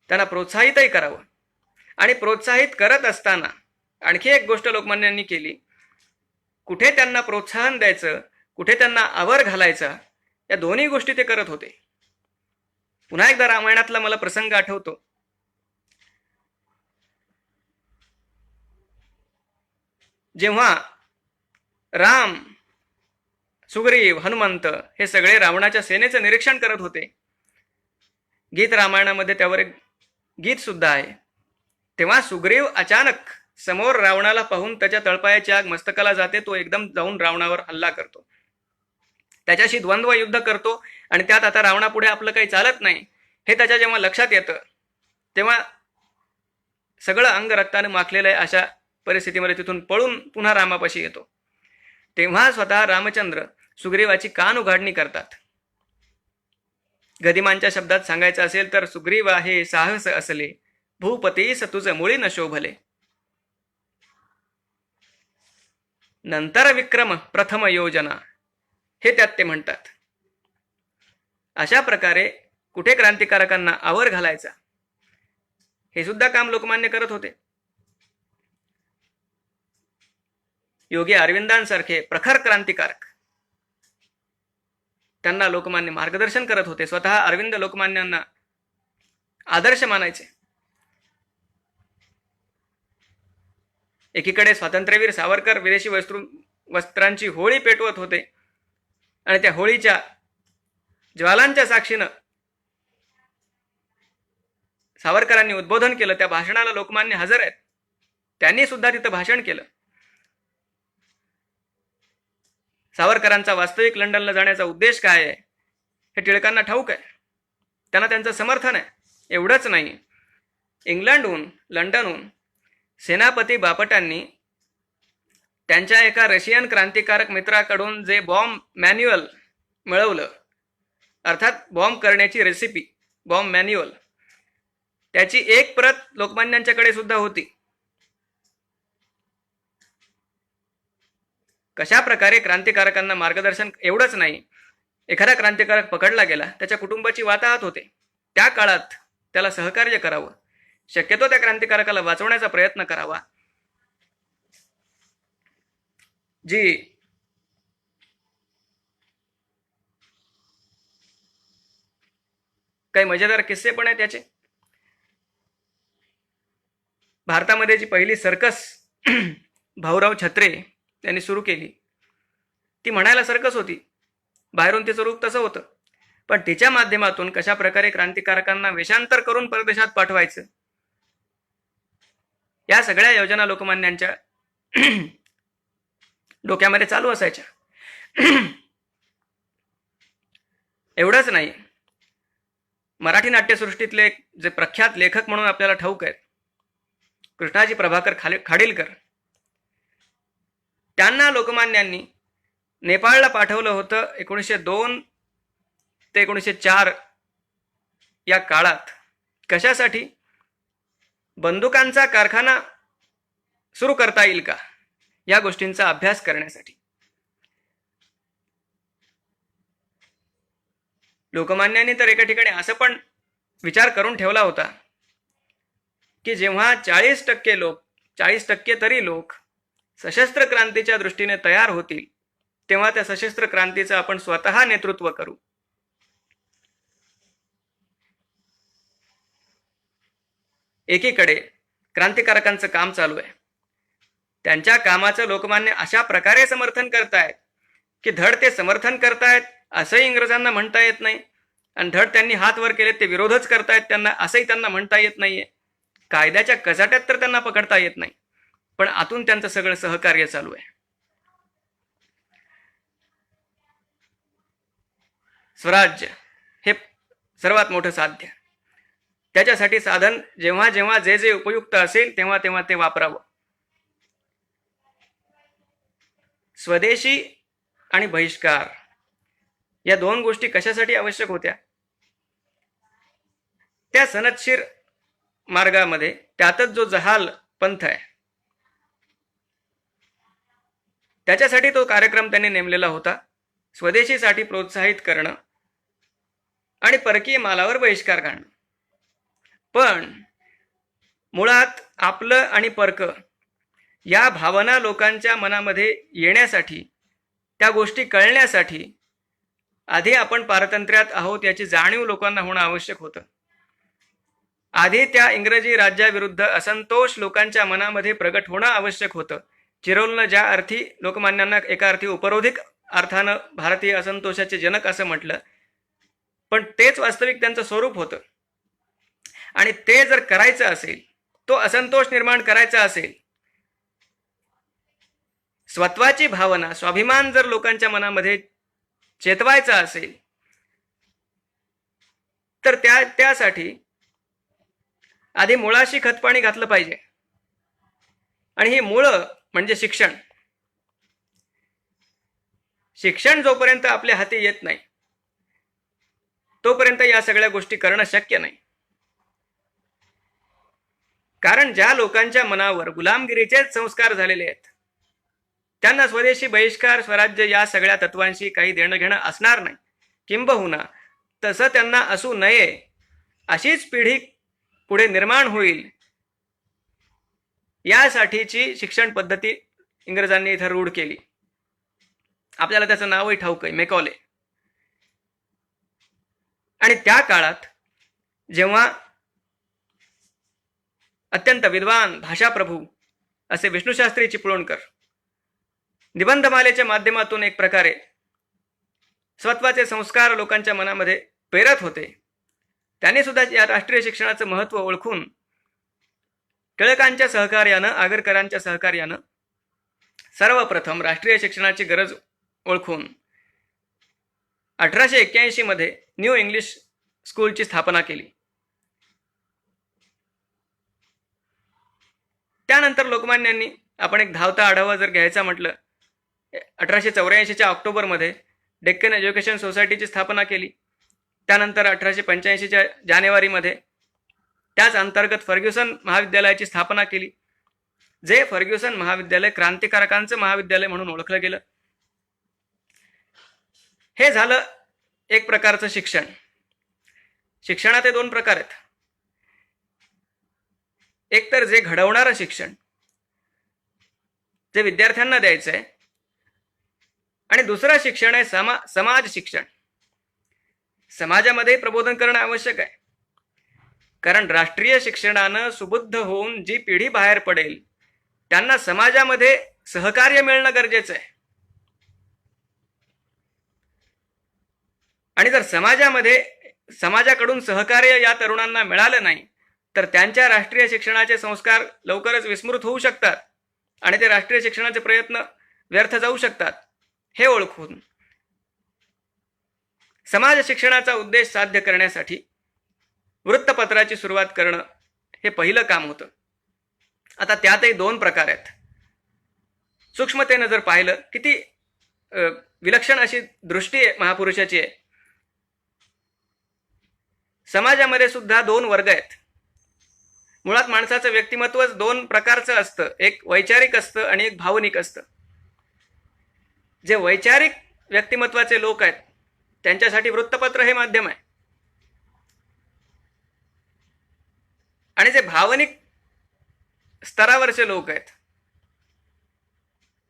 त्यांना प्रोत्साहितही करावं. आणि प्रोत्साहित करत असताना आणखी एक गोष्ट लोकमान्यांनी केली, कुठे त्यांना प्रोत्साहन द्यायचं, कुठे त्यांना आवर घालायचा, या दोन्ही गोष्टी ते करत होते. पुन्हा एकदा रामायणातला मला प्रसंग आठवतो. जेव्हा राम, सुग्रीव, हनुमंत हे सगळे रावणाच्या सेनेचं निरीक्षण करत होते, गीत रामायणामध्ये त्यावर एक गीत सुद्धा आहे, तेव्हा सुग्रीव अचानक समोर रावणाला पाहून त्याच्या तळपायाची आग मस्तकाला जाते. तो एकदम जाऊन रावणावर हल्ला करतो, त्याच्याशी द्वंद्व युद्ध करतो आणि त्यात आता रावणापुढे आपलं काही चालत नाही हे त्याच्या जेव्हा लक्षात येतं तेव्हा सगळं अंग रक्ताने माखलेलं आहे अशा परिस्थितीमध्ये तिथून पळून पुन्हा रामापाशी येतो. तेव्हा स्वतः रामचंद्र सुग्रीवाची कान उघाडणी करतात. गदिमांच्या शब्दात सांगायचं असेल तर, सुग्रीव आहे साहस असले भूपतीस तुझ मुळी न शोभले, नंतर विक्रम प्रथम योजना, हे त्यात ते म्हणतात. अशा प्रकारे कुठे क्रांतिकारकांना आवर घालायचा हे सुद्धा काम लोकमान्य करत होते. योगी अरविंदांसारखे प्रखर क्रांतिकारक त्यांना लोकमान्य मार्गदर्शन करत होते. स्वतः अरविंद लोकमान्यांना आदर्श मानायचे. एकीकडे स्वातंत्र्यवीर सावरकर विदेशी वस्त्रांची होळी पेटवत होते आणि त्या होळीच्या ज्वालांच्या साक्षीनं सावरकरांनी उद्बोधन केलं. त्या भाषणाला लोकमान्य हजर आहेत, त्यांनी सुद्धा तिथं भाषण केलं. सावरकरांचा वास्तविक लंडनला जाण्याचा उद्देश काय आहे हे टिळकांना ठाऊक आहे, त्यांना त्यांचं समर्थन आहे. एवढंच नाही, इंग्लंडहून, लंडनहून सेनापती बापटांनी त्यांच्या एका रशियन क्रांतिकारक मित्राकडून जे बॉम्ब मॅन्युअल मिळवलं, अर्थात बॉम्ब करण्याची रेसिपी, बॉम्ब मॅन्युअल, त्याची एक प्रत लोकमान्यांच्याकडे सुद्धा होती. कशा प्रकारे क्रांतिकारकांना मार्गदर्शन, एवढंच नाही, एखादा क्रांतिकारक पकडला गेला, त्याच्या कुटुंबाची वाताहत होते, त्या काळात त्याला सहकार्य करावं, शक्यतो त्या क्रांतिकारकाला वाचवण्याचा प्रयत्न करावा. जी काही मजेदार किस्से पण आहेत त्याचे. भारतामध्ये जी पहिली सर्कस भाऊराव छत्रे यांनी सुरू केली, ती म्हणायला सर्कस होती, बाहेरून तिचं रूप तसं होतं, पण तिच्या माध्यमातून कशा प्रकारे क्रांतिकारकांना वेषांतर करून परदेशात पाठवायचं, या सगळ्या योजना लोकमान्यांच्या डोक्यामध्ये चालू असायच्या. एवढंच नाही, मराठी नाट्यसृष्टीतले जे प्रख्यात लेखक म्हणून आपल्याला ठाऊक आहेत, कृष्णाजी प्रभाकर खाडीलकर, त्यांना लोकमान्यांनी नेपाळला पाठवलं होतं 1902 ते 1904 या काळात. कशासाठी? बंदुकांचा कारखाना सुरू करता येईल का या गोष्टींचा अभ्यास करण्यासाठी. लोकमान्यांनी तर एका ठिकाणी असं पण विचार करून ठेवला होता की जेव्हा 40% तरी लोक सशस्त्र क्रांतीच्या दृष्टीने तयार होतील, तेव्हा त्या सशस्त्र क्रांतीचं आपण स्वतः नेतृत्व करू. एकीकडे क्रांतिकारकांचं काम चालू आहे, त्यांच्या कामाचं लोकमान्य अशा प्रकारे समर्थन करतायत की धड ते समर्थन करतायत असंही इंग्रजांना म्हणता येत नाही, आणि धड त्यांनी हात वर केले ते विरोधच करतायत त्यांना असंही त्यांना म्हणता येत नाहीये. कायद्याच्या कचाट्यात तर त्यांना पकडता येत नाही, पण आतून त्यांचं सगळं सहकार्य चालू आहे. स्वराज्य हे सर्वात मोठं साध्य. त्याच्यासाठी साधन जेव्हा जेव्हा जे जे उपयुक्त असेल तेव्हा तेव्हा ते वापरावं. स्वदेशी आणि बहिष्कार या दोन गोष्टी कशासाठी आवश्यक होत्या? त्या सनदशीर मार्गामध्ये त्यातच जो जहाल पंथ आहे त्याच्यासाठी तो कार्यक्रम त्यांनी नेमलेला होता. स्वदेशीसाठी प्रोत्साहित करणं आणि परकीय मालावर बहिष्कार घालणं. पण मुळात आपलं आणि परक या भावना लोकांच्या मनामध्ये येण्यासाठी, त्या गोष्टी कळण्यासाठी आधी आपण पारतंत्र्यात आहोत याची जाणीव लोकांना होणं आवश्यक होतं. आधी त्या इंग्रजी राज्याविरुद्ध असंतोष लोकांच्या मनामध्ये प्रगट होणं आवश्यक होतं. चिरोलनं ज्या अर्थी लोकमान्यांना एका अर्थी उपरोधिक अर्थानं भारतीय असंतोषाचे जनक असं म्हटलं, पण तेच वास्तविक त्यांचं स्वरूप होतं. आणि ते जर करायचं असेल, तो असंतोष निर्माण करायचा असेल, स्वत्वाची भावना, स्वाभिमान जर लोकांच्या मनामध्ये चेतवायचा असेल, तर त्यासाठी आधी मुळाशी खतपाणी घातलं पाहिजे. आणि ही मुळं म्हणजे शिक्षण. शिक्षण जोपर्यंत आपल्या हाती येत नाही तोपर्यंत या सगळ्या गोष्टी करणं शक्य नाही. कारण ज्या लोकांच्या मनावर गुलामगिरीचेच संस्कार झालेले आहेत त्यांना स्वदेशी, बहिष्कार, स्वराज्य या सगळ्या तत्वांशी काही देणं घेणं असणार नाही. किंबहुना तसं त्यांना असू नये अशीच पिढी पुढे निर्माण होईल यासाठीची शिक्षण पद्धती इंग्रजांनी इथं रूढ केली. आपल्याला त्याचं नावही ठाऊक आहे, मेकॉले. आणि त्या काळात जेव्हा अत्यंत विद्वान भाषाप्रभू असे विष्णुशास्त्री चिपळूणकर निबंधमालेच्या माध्यमातून एक प्रकारे स्वत्वाचे संस्कार लोकांच्या मनामध्ये पेरत होते, त्यांनी सुद्धा या राष्ट्रीय शिक्षणाचं महत्त्व ओळखून टिळकांच्या सहकार्यानं, आगरकरांच्या सहकार्यानं सर्वप्रथम राष्ट्रीय शिक्षणाची गरज ओळखून 1881 मध्ये न्यू इंग्लिश स्कूलची स्थापना केली. त्यानंतर लोकमान्यांनी, आपण एक धावता आढावा जर घ्यायचा म्हटलं, 1884च्या ऑक्टोबरमध्ये डेक्कन एज्युकेशन सोसायटीची स्थापना केली. त्यानंतर 1885च्या जानेवारीमध्ये त्याच अंतर्गत फर्ग्युसन महाविद्यालयाची स्थापना केली, जे फर्ग्युसन महाविद्यालय क्रांतिकारकांचं महाविद्यालय म्हणून ओळखलं गेलं. हे झालं एक प्रकारचं शिक्षण. शिक्षणात दोन प्रकार आहेत. एक तर जे घडवणारं शिक्षण, जे विद्यार्थ्यांना द्यायचं आहे, आणि दुसरं शिक्षण आहे समाज शिक्षण. समाजामध्ये प्रबोधन करणं आवश्यक आहे, कारण राष्ट्रीय शिक्षणानं सुबुद्ध होऊन जी पिढी बाहेर पडेल त्यांना समाजामध्ये सहकार्य मिळणं गरजेचं आहे. आणि जर समाजाकडून सहकार्य या तरुणांना मिळालं नाही तर त्यांच्या राष्ट्रीय शिक्षणाचे संस्कार लवकरच विस्मृत होऊ शकतात आणि ते राष्ट्रीय शिक्षणाचे प्रयत्न व्यर्थ जाऊ शकतात हे ओळखून समाज शिक्षणाचा उद्देश साध्य करण्यासाठी वृत्तपत्राची सुरुवात करणं हे पहिलं काम होतं. आता त्यातही दोन प्रकार आहेत. सूक्ष्मतेनं जर पाहिलं, किती विलक्षण अशी दृष्टी आहे महापुरुषाची आहे. समाजामध्ये सुद्धा दोन वर्ग आहेत. मुळात माणसाचं व्यक्तिमत्वच दोन प्रकारचं असतं. एक वैचारिक असतं आणि एक भावनिक असतं. जे वैचारिक व्यक्तिमत्वाचे लोक आहेत त्यांच्यासाठी वृत्तपत्र हे माध्यम आहे, आणि जे भावनिक स्तरावरचे लोक आहेत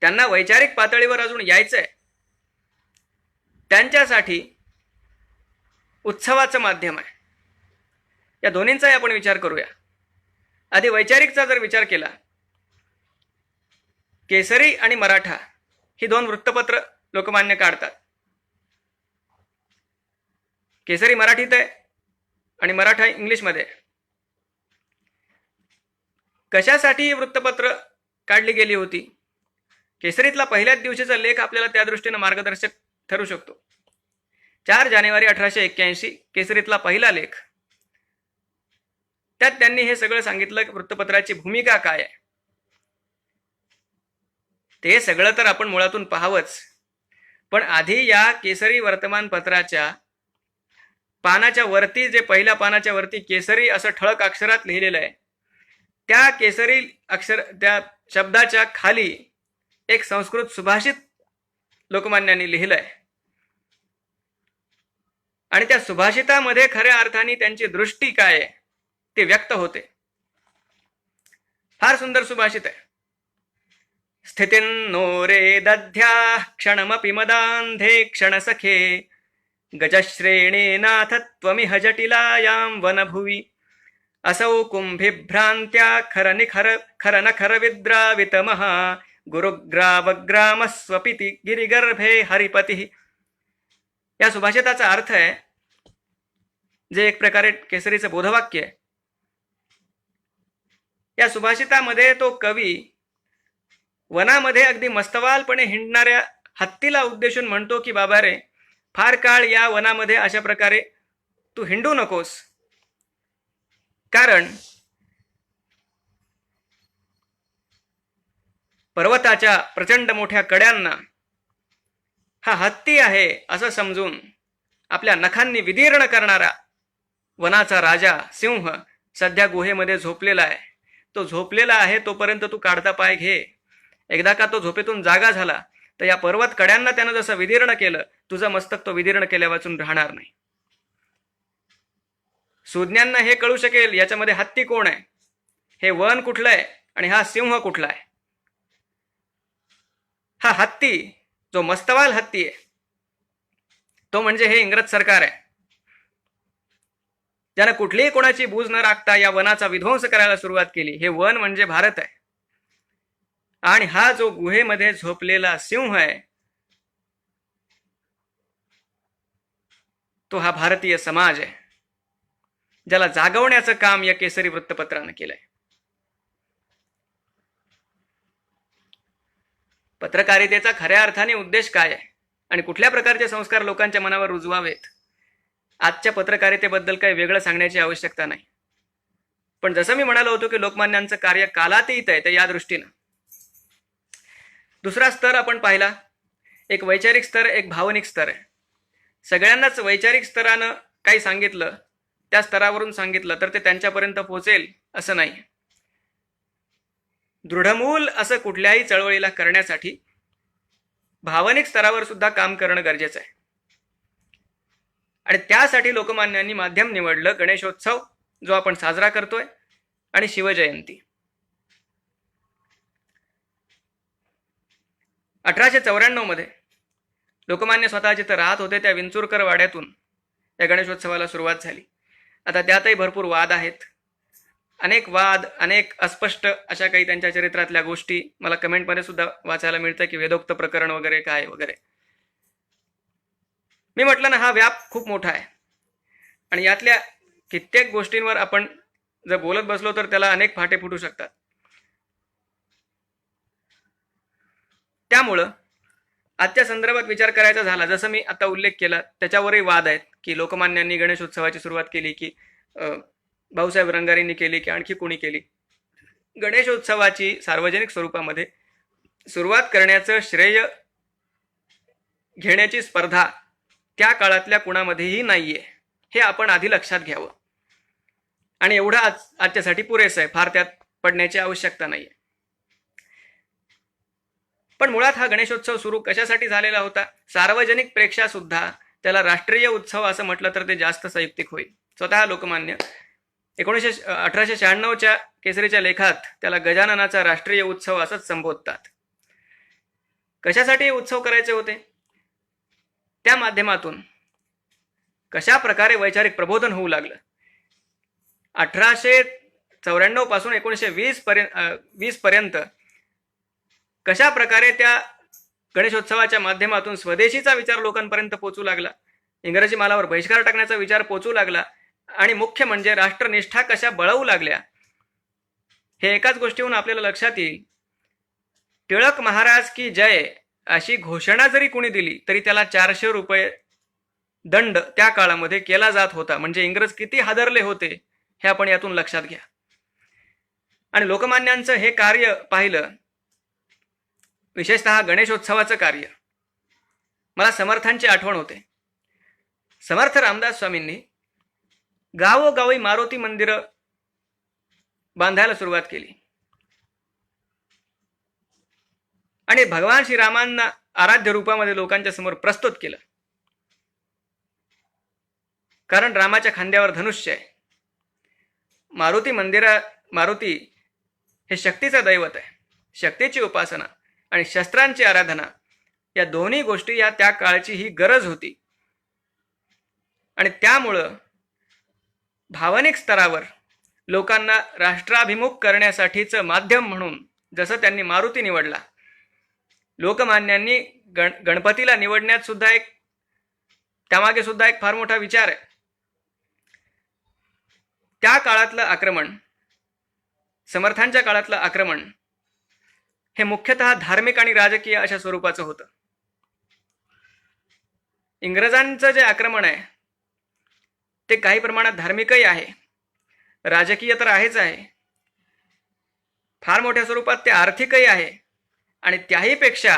त्यांना वैचारिक पातळीवर अजून यायचं आहे, त्यांच्यासाठी उत्सवाचं माध्यम आहे. या दोन्हींचाही आपण विचार करूया. आधी वैचारिकचा जर विचार केला, केसरी आणि मराठा ही दोन वृत्तपत्र लोकमान्य काढतात. केसरी मराठीत आहे आणि मराठा इंग्लिशमध्ये. कशासाठी ही वृत्तपत्र काढली गेली होती? केसरीतला पहिल्याच दिवशीचा लेख आपल्याला त्या दृष्टीनं मार्गदर्शक ठरू शकतो. 4 जानेवारी 1881 केसरीतला पहिला लेख. त्यात त्यांनी हे सगळं सांगितलं की वृत्तपत्राची भूमिका काय आहे. ते सगळं तर आपण मुळातून पाहावंच, पण आधी या केसरी वर्तमानपत्राच्या पानाच्या वरती, जे पहिल्या पानाच्या वरती केसरी असं ठळक अक्षरात लिहिलेलं आहे, त्या केसरी अक्षर, त्या शब्दाच्या खाली एक संस्कृत सुभाषित लोकमान्यांनी लिहिलं आहे, आणि त्या सुभाषितामध्ये खऱ्या अर्थाने त्यांची दृष्टी काय आहे ते व्यक्त होते. फार सुंदर सुभाषित आहे. स्थितिन्नो रे दध्या क्षणमपि मदान्धे क्षणसखे गजश्रेणीनाथ त्वमिह जटिलायां वनभुवि असौ कुंभिभ्रान्त्या खरनखर विद्रावितमः गुरुग्रावग्रामस्वपिति गिरिगर्भे हरिपती. या सुभाषिताचा अर्थ आहे, जे एक प्रकारे केसरीचं बोधवाक्य आहे. या सुभाषितामध्ये तो कवी वनामध्ये अगदी मस्तवालपणे हिंडणाऱ्या हत्तीला उद्देशून म्हणतो की बाबा रे, फार काळ या वनामध्ये अशा प्रकारे तू हिंडू नकोस, कारण पर्वताच्या प्रचंड मोठ्या कड्यांना हा हत्ती आहे असं समजून आपल्या नखांनी विदीर्ण करणारा वनाचा राजा सिंह सध्या गुहेमध्ये झोपलेला आहे. तो झोपलेला आहे तोपर्यंत तू काढता पाय घे. एकदा का तो झोपेतून जागा झाला तर या पर्वत कड्यांना त्यानं जसं विदीर्ण केलं, तुझं मस्तक तो विदीर्ण केल्या वाचून राहणार नाही. सुज्ञांना हे कळू शकेल याच्यामध्ये हत्ती कोण आहे, हे वन कुठलं आहे आणि हा सिंह कुठला आहे. हा हत्ती, जो मस्तवाल हत्ती आहे, तो म्हणजे हे इंग्रज सरकार आहे, ज्यानं कुठलीही कोणाची बूज न राखता या वनाचा विध्वंस करायला सुरुवात केली. हे वन म्हणजे भारत आहे. आणि हा जो गुहेमध्ये झोपलेला सिंह आहे, तो हा भारतीय समाज आहे, ज्याला जागवण्याचं काम या केसरी वृत्तपत्रानं केलंय. पत्रकारितेचा खऱ्या अर्थाने उद्देश काय आहे आणि कुठल्या प्रकारचे संस्कार लोकांच्या मनावर रुजवावेत, आजच्या पत्रकारितेबद्दल काही वेगळं सांगण्याची आवश्यकता नाही. पण जसं मी म्हणालो होतो की लोकमान्यांचं कार्य कालातीत आहे, तर या दृष्टीनं दुसरा स्तर आपण पाहिला. एक वैचारिक स्तर, एक भावनिक स्तर आहे. सगळ्यांनाच वैचारिक स्तरानं काही सांगितलं, त्या स्तरावरून सांगितलं तर ते त्यांच्यापर्यंत पोहोचेल असं नाही. दृढमूल असं कुठल्याही चळवळीला करण्यासाठी भावनिक स्तरावर सुद्धा काम करणं गरजेचं आहे. आणि त्यासाठी लोकमान्यांनी माध्यम निवडलं गणेशोत्सव, जो आपण साजरा करतोय, आणि शिवजयंती. 1894 मध्ये लोकमान्य स्वतः जिथं राहत होते त्या विंचुरकर वाड्यातून या गणेशोत्सवाला सुरुवात झाली. आता त्यातही भरपूर वाद आहेत. अनेक वाद, अनेक अस्पष्ट अशा काही त्यांच्या चरित्रातल्या गोष्टी मला कमेंटमध्ये सुद्धा वाचायला मिळतं की वेदोक्त प्रकरण वगैरे काय वगैरे. मी म्हटलं ना, हा व्याप खूप मोठा आहे आणि यातल्या कित्येक गोष्टींवर आपण जर बोलत बसलो तर त्याला अनेक फाटे फुटू शकतात. त्यामुळं आजच्या संदर्भात विचार करायचा झाला, जसं मी आता उल्लेख केला त्याच्यावरही वाद आहेत की लोकमान्यांनी गणेशोत्सवाची सुरुवात केली की भाऊसाहेब रंगारींनी केली की आणखी कोणी केली. गणेशोत्सवाची सार्वजनिक स्वरूपामध्ये सुरुवात करण्याचं श्रेय घेण्याची स्पर्धा त्या काळातल्या कुणामध्येही नाहीये, हे आपण आधी लक्षात घ्यावं. आणि एवढं आजच्यासाठी पुरेसं आहे, फार त्यात पडण्याची आवश्यकता नाहीये. पण मुळात हा गणेशोत्सव सुरू कशासाठी झालेला होता? सार्वजनिक प्रेक्षा सुद्धा त्याला राष्ट्रीय उत्सव असं म्हटलं तर ते जास्त संयुक्तिक होईल. स्वतः लोकमान्य 1896च्या केसरीच्या लेखात त्याला गजाननाचा राष्ट्रीय उत्सव असंच संबोधतात. कशासाठी हे उत्सव करायचे होते? त्या माध्यमातून कशा प्रकारे वैचारिक प्रबोधन होऊ लागलं. 1894 पासून 1920 पर्यंत कशा प्रकारे त्या गणेशोत्सवाच्या माध्यमातून स्वदेशीचा विचार लोकांपर्यंत पोचू लागला, इंग्रजी मालावर बहिष्कार टाकण्याचा विचार पोचू लागला, आणि मुख्य म्हणजे राष्ट्रनिष्ठा कशा बळवू लागल्या, हे एकाच गोष्टीहून आपल्याला लक्षात येईल. टिळक महाराज की जय अशी घोषणा जरी कोणी दिली तरी त्याला 400 रुपये दंड त्या काळामध्ये केला जात होता. म्हणजे इंग्रज किती हादरले होते हे आपण यातून लक्षात घ्या. आणि लोकमान्यांचं हे कार्य पाहिलं, विशेषतः गणेशोत्सवाचं कार्य, मला समर्थांची आठवण होते. समर्थ रामदास स्वामींनी गावोगावी मारुती मंदिरं बांधायला सुरुवात केली आणि भगवान श्रीरामांना आराध्य रूपामध्ये लोकांच्या समोर प्रस्तुत केलं. कारण रामाच्या खांद्यावर धनुष्य आहे. मारुती हे शक्तीचं दैवत आहे. शक्तीची उपासना आणि शस्त्रांची आराधना या दोन्ही गोष्टी या त्या काळची ही गरज होती. आणि त्यामुळं भावनिक स्तरावर लोकांना राष्ट्राभिमुख करण्यासाठीचं माध्यम म्हणून जसं त्यांनी मारुती निवडला, लोकमान्यांनी गणपतीला निवडण्यात सुद्धा त्यामागे सुद्धा एक फार मोठा विचार आहे. त्या काळातलं आक्रमण, समर्थांच्या काळातलं आक्रमण हे मुख्यतः धार्मिक आणि राजकीय अशा स्वरूपाचं होतं. इंग्रजांचं जे आक्रमण आहे ते काही प्रमाणात धार्मिकही आहे, राजकीय तर आहेच आहे, फार मोठ्या स्वरूपात ते आर्थिकही आहे, आणि त्याहीपेक्षा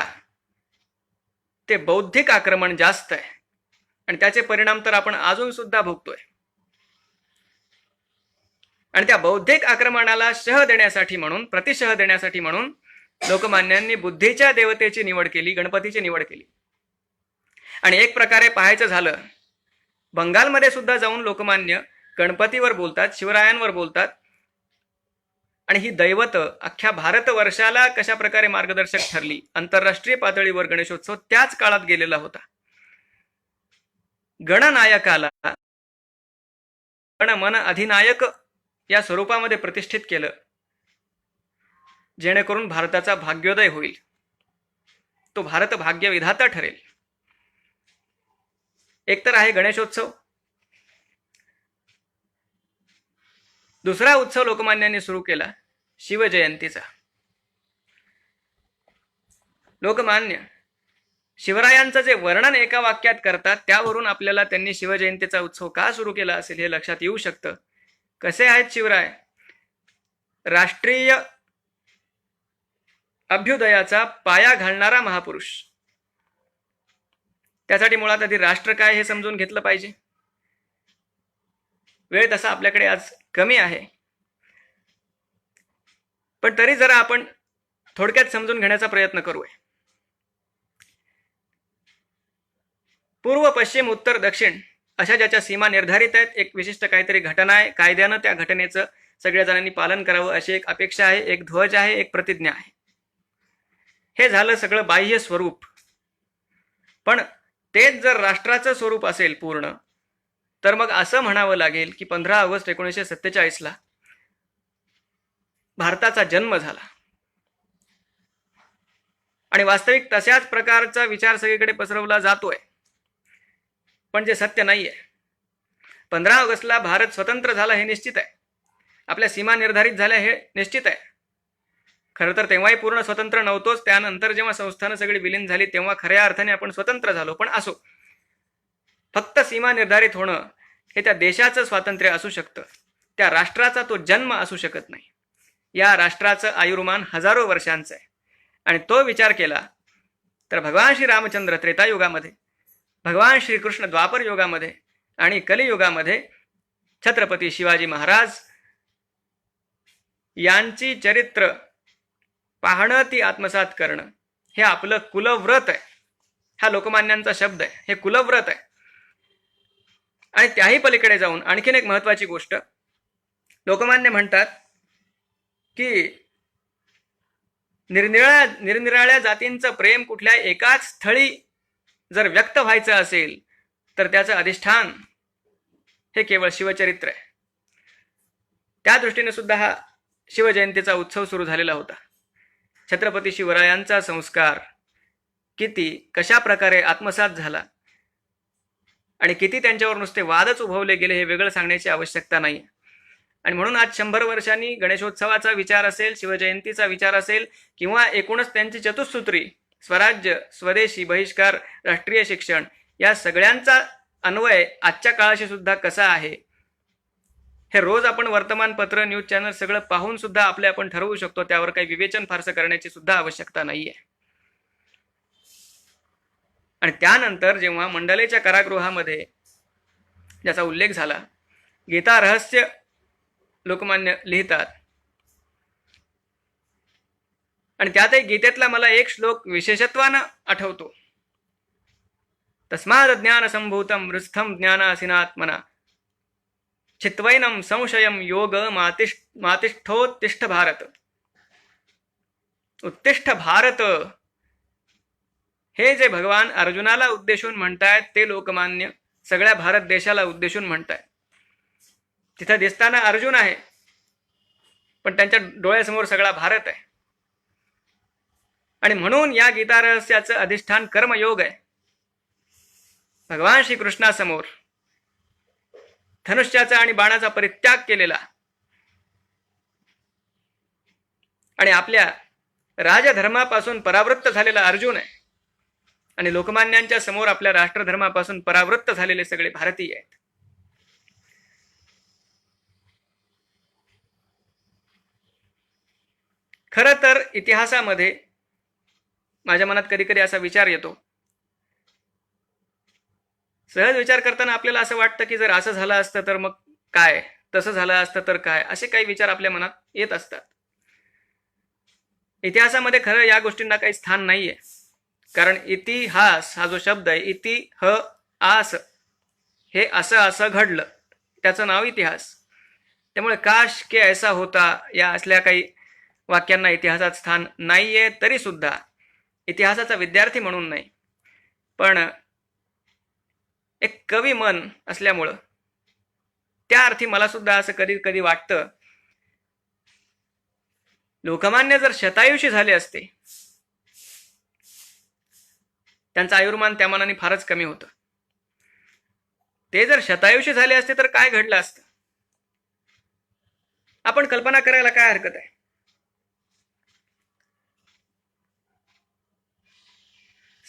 ते बौद्धिक आक्रमण जास्त आहे. आणि त्याचे परिणाम तर आपण अजून सुद्धा भोगतोय. आणि त्या बौद्धिक आक्रमणाला प्रतिशह देण्यासाठी म्हणून लोकमान्यांनी बुद्धीच्या देवतेची निवड केली, गणपतीची निवड केली. आणि एक प्रकारे पाहायचं झालं, बंगालमध्ये सुद्धा जाऊन लोकमान्य गणपतीवर बोलतात, शिवरायांवर बोलतात, आणि ही दैवत अख्ख्या भारतवर्षाला कशा प्रकारे मार्गदर्शक ठरली. आंतरराष्ट्रीय पातळीवर गणेशोत्सव त्याच काळात गेलेला होता. गणनायकाला गणमन अधिनायक या स्वरूपामध्ये प्रतिष्ठित केलं, जेणेकरून भारताचा भाग्योदय होईल, तो भारत भाग्यविधाता ठरेल. एक तर आहे गणेशोत्सव. दुसरा उत्सव लोकमान्यांनी सुरू केला शिवजयंतीचा. लोकमान्य शिवरायांचं जे वर्णन एका वाक्यात करतात त्यावरून आपल्याला त्यांनी शिवजयंतीचा उत्सव का सुरू केला असेल हे लक्षात येऊ शकतं. कसे आहेत शिवराय? राष्ट्रीय अभ्युदयाचा पाया घालणारा महापुरुष. त्यासाठी मुळात आधी राष्ट्र काय हे समजून घेतलं पाहिजे. वेळ तसा आपल्याकडे आज कमी आहे, पण तरी जरा आपण थोडक्यात समजून घेण्याचा प्रयत्न करूया. पूर्व, पश्चिम, उत्तर, दक्षिण अशा ज्याच्या सीमा निर्धारित आहेत, एक विशिष्ट काहीतरी घटना आहे, कायद्यानं त्या घटनेचं सगळ्या जणांनी पालन करावं अशी एक अपेक्षा आहे, एक ध्वज आहे, एक प्रतिज्ञा आहे. हे झालं सगळं बाह्य स्वरूप. पण तेच जर राष्ट्राचं स्वरूप असेल पूर्ण, तर मग असं म्हणावं लागेल की 15 ऑगस्ट 1947ला भारताचा जन्म झाला. आणि वास्तविक तशाच प्रकारचा विचार सगळीकडे पसरवला जातोय, पण जे सत्य नाहीये. 15 ऑगस्टला भारत स्वतंत्र झाला हे निश्चित आहे, आपल्या सीमा निर्धारित झाल्या हे निश्चित आहे, खरं तर तेव्हाही पूर्ण स्वतंत्र नव्हतोच. त्यानंतर जेव्हा संस्थानं सगळी विलीन झाली तेव्हा खऱ्या अर्थाने आपण स्वतंत्र झालो. पण असो, फक्त सीमा निर्धारित होणं हे त्या देशाचं स्वातंत्र्य असू शकतं, त्या राष्ट्राचा तो जन्म असू शकत नाही. या राष्ट्राचं आयुर्मान हजारो वर्षांचं आहे. आणि तो विचार केला तर भगवान श्री रामचंद्र त्रेतायुगामध्ये, भगवान श्रीकृष्ण द्वापर युगामध्ये आणि कलियुगामध्ये छत्रपती शिवाजी महाराज यांची चरित्र पाहणं, ती आत्मसात करणं हे आपलं कुलव्रत आहे. हा लोकमान्यांचा शब्द आहे, हे कुलव्रत आहे. आणि त्याही पलीकडे जाऊन आणखीन एक महत्वाची गोष्ट, लोकमान्य म्हणतात की निरनिराळ्या जातींचं प्रेम कुठल्या एकाच स्थळी जर व्यक्त व्हायचं असेल तर त्याचं अधिष्ठान हे केवळ शिवचरित्र आहे. त्या दृष्टीने सुद्धा हा शिवजयंतीचा उत्सव सुरू झालेला होता. छत्रपती शिवरायांचा संस्कार किती कशा प्रकारे आत्मसात झाला आणि किती त्यांच्यावर नुसते वादच उभवले गेले हे वेगळं सांगण्याची आवश्यकता नाही. आणि म्हणून आज 100 वर्षांनी गणेशोत्सवाचा विचार असेल, शिवजयंतीचा विचार असेल किंवा एकूणच त्यांची चतुसूत्री स्वराज्य, स्वदेशी, बहिष्कार, राष्ट्रीय शिक्षण या सगळ्यांचा अन्वय आजच्या काळाशी सुद्धा कसा आहे हे रोज आपण वर्तमानपत्र, न्यूज चॅनल सगळं पाहून सुद्धा आपण ठरवू शकतो. त्यावर काही विवेचन फारसं करण्याची सुद्धा आवश्यकता नाहीये. आणि त्यानंतर जेव्हा मंडलेच्या कारागृहामध्ये ज्याचा उल्लेख झाला, गीता रहस्य लोकमान्य लिहितात आणि त्यातही गीतेतला मला एक श्लोक विशेषत्वानं आठवतो. तस्माद ज्ञान संभूतम हृस्थम ज्ञानासीनात्मना चित्वैनम संशयम योग मातिष्ठोत्तिष्ठ भारत. उत्तिष्ठ भारत हे जे भगवान अर्जुनाला उद्देशून म्हणतायत ते लोकमान्य सगळ्या भारत देशाला उद्देशून म्हणतायत. तिथं दिसताना अर्जुन आहे पण त्यांच्या डोळ्यासमोर सगळा भारत आहे. आणि म्हणून या गीता रहस्याचं अधिष्ठान कर्मयोग आहे. भगवान श्रीकृष्णासमोर धनुष्याचा आणि बाणाचा परित्याग केलेला आणि आपल्या राजधर्मापासून परावृत्त झालेला अर्जुन आहे आणि लोकमान्यांच्या समोर आपल्या राष्ट्रधर्मापासून परावृत्त झालेले सगळे भारतीय आहेत. खरं तर इतिहासामध्ये माझ्या मनात कधी कधी असा विचार येतो, सहज विचार करताना आपल्याला असं वाटतं की जर असं झालं असतं तर मग काय, तसं झालं असतं तर काय, असे काही विचार आपल्या मनात येत असतात. इतिहासामध्ये खरं या गोष्टींना काही स्थान नाहीये. कारण इतिहास हा जो शब्द आहे, इति ह आस, हे असं असं घडलं त्याचं नाव इतिहास. त्यामुळे काश के ऐसा होता या असल्या काही वाक्यांना इतिहासात स्थान नाहीये. तरी सुद्धा इतिहासाचा विद्यार्थी म्हणून नाही, पण एक कवी मन असल्यामुळं त्या अर्थी मला सुद्धा असं कधी कधी वाटतं, लोकमान्य जर शतायुषी झाले असते, त्यांचं आयुर्मान त्या मानाने फारच कमी होतं, ते जर शतायुषी झाले असते तर काय घडलं असतं आपण कल्पना करायला काय हरकत आहे.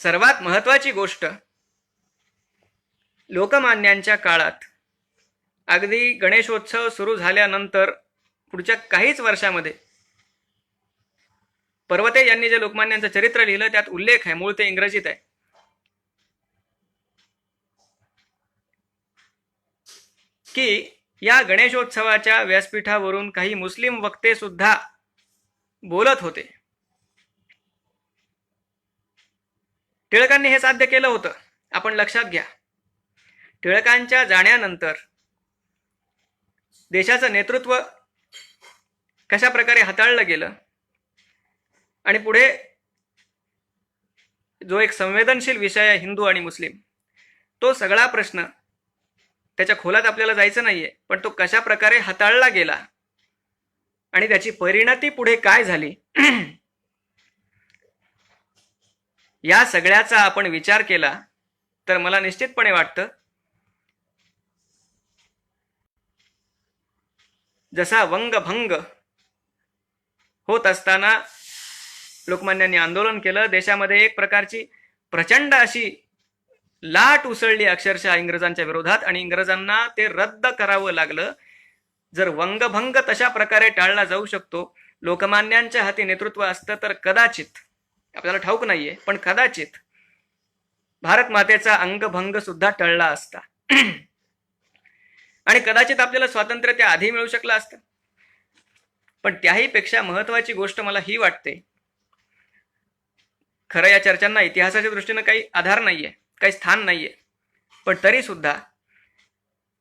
सर्वात महत्वाची गोष्ट, लोकमान्यांच्या काळात अगदी गणेशोत्सव सुरू झाल्यानंतर पुढच्या काहीच वर्षामध्ये पर्वते यांनी जे लोकमान्यांचं चरित्र लिहिलं त्यात उल्लेख आहे, मूळ ते इंग्रजीत आहे, की या गणेशोत्सवाच्या व्यासपीठावरून काही मुस्लिम वक्ते सुद्धा बोलत होते. टिळकांनी हे साध्य केलं होतं, आपण लक्षात घ्या. टिळकांच्या जाण्यानंतर देशाचं नेतृत्व कशा प्रकारे हाताळलं गेलं आणि पुढे जो एक संवेदनशील विषय आहे हिंदू आणि मुस्लिम, तो सगळा प्रश्न त्याच्या खोलात आपल्याला जायचं नाहीये, पण तो कशा प्रकारे हाताळला गेला आणि त्याची परिणती पुढे काय झाली या सगळ्याचा आपण विचार केला तर मला निश्चितपणे वाटतं, जसा वंगभंग होत असताना लोकमान्यांनी आंदोलन केलं. देशामध्ये एक प्रकारची प्रचंड अशी लाट उसळली अक्षरशः इंग्रजांच्या विरोधात आणि इंग्रजांना ते रद्द करावं लागलं. जर वंगभंग तशा प्रकारे टाळला जाऊ शकतो, लोकमान्यांच्या हाती नेतृत्व असतं तर कदाचित, आपल्याला ठाऊक नाहीये, पण कदाचित भारत मातेचा अंगभंग सुद्धा टळला असता आणि कदाचित आपल्याला स्वातंत्र्य त्या आधी मिळू शकलं असतं. पण त्याही पेक्षा महत्वाची गोष्ट मला ही वाटते, खरं या चर्चांना इतिहासाच्या दृष्टीनं काही आधार नाहीये, काही स्थान नाहीये, पण तरी सुद्धा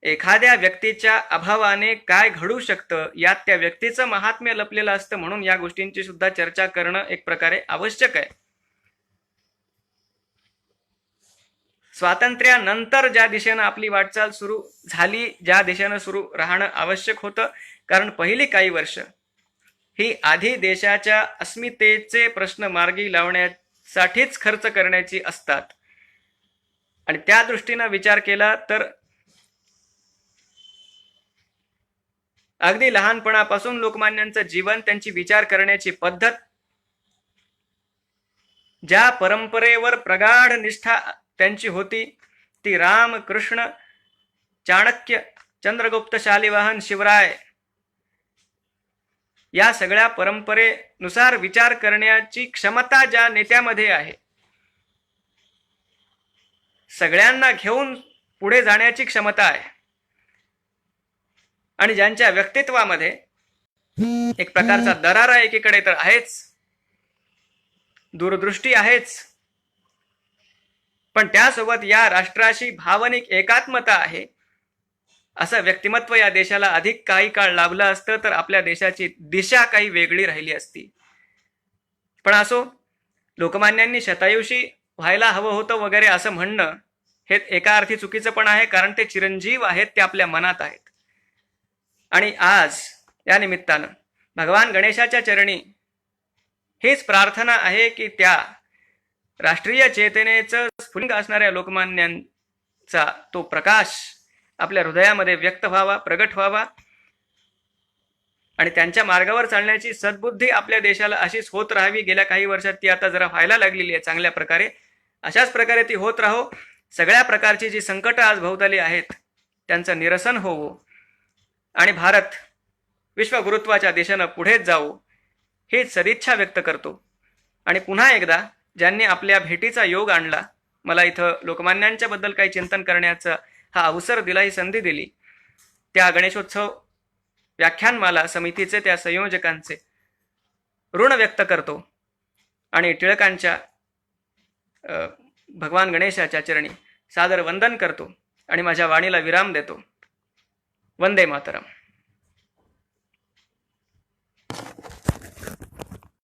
एखाद्या व्यक्तीच्या अभावाने काय घडू शकतं यात त्या व्यक्तीचं महात्म्य लपलेलं असतं. म्हणून या गोष्टींची सुद्धा चर्चा करणं एक प्रकारे आवश्यक आहे. स्वातंत्र्यानंतर ज्या दिशेनं आपली वाटचाल सुरू झाली, ज्या दिशेनं सुरू राहणं आवश्यक होतं, कारण पहिली काही वर्ष ही आधी देशाच्या अस्मितेचे प्रश्न मार्गी लावण्यासाठीच खर्च करण्याची असतात. आणि त्या दृष्टीनं विचार केला तर अगदी लहानपणापासून लोकमान्यांचं जीवन, त्यांची विचार करण्याची पद्धत, ज्या परंपरेवर प्रगाढ निष्ठा त्यांची होती, ती राम, कृष्ण, चाणक्य, चंद्रगुप्त, शालिवाहन, शिवराय या सगळ्या परंपरेनुसार विचार करण्याची क्षमता ज्या नेत्यामध्ये आहे, सगळ्यांना घेऊन पुढे जाण्याची क्षमता आहे, आणि ज्यांच्या व्यक्तित्वामध्ये एक प्रकारचा दरारा एकीकडे तर आहेच, दूरदृष्टी आहेच, पण त्यासोबत या राष्ट्राशी भावनिक एकात्मता आहे, असं व्यक्तिमत्व या देशाला अधिक काही काळ लाभलं असतं तर आपल्या देशाची दिशा काही वेगळी राहिली असती. पण असो, लोकमान्यांनी शतायुषी व्हायला हवं होतं वगैरे असं म्हणणं हे एका अर्थी चुकीचं पण आहे, कारण ते चिरंजीव आहेत, ते आपल्या मनात आहेत. आणि आज या निमित्तानं भगवान गणेशाच्या चरणी हीच प्रार्थना आहे की त्या राष्ट्रीय चेतनेचं स्फुलिंग असणाऱ्या लोकमान्यांचा तो प्रकाश आपल्या हृदयामध्ये व्यक्त व्हावा, प्रगट व्हावा, आणि त्यांच्या मार्गावर चालण्याची सद्बुद्धी आपल्या देशाला अशीच होत राहावी. गेल्या काही वर्षात ती आता जरा व्हायला लागलेली आहे चांगल्या प्रकारे. अशाच प्रकारे ती होत राहो. सगळ्या प्रकारची जी संकट आज भोवताली आहेत त्यांचं निरसन होवो आणि भारत विश्वगुरुत्वाच्या दिशेनं पुढेच जावो, हीच सदिच्छा व्यक्त करतो. आणि पुन्हा एकदा ज्यांनी आपल्या भेटीचा योग आणला, मला इथं लोकमान्यांच्या बद्दल काही चिंतन करण्याचा हा अवसर दिला, ही संधी दिली, त्या गणेशोत्सव व्याख्यानमाला समितीचे, त्या संयोजकांचे ऋण व्यक्त करतो आणि टिळकांच्या भगवान गणेशाच्या चरणी सादर वंदन करतो आणि माझ्या वाणीला विराम देतो. वंदे मातरम.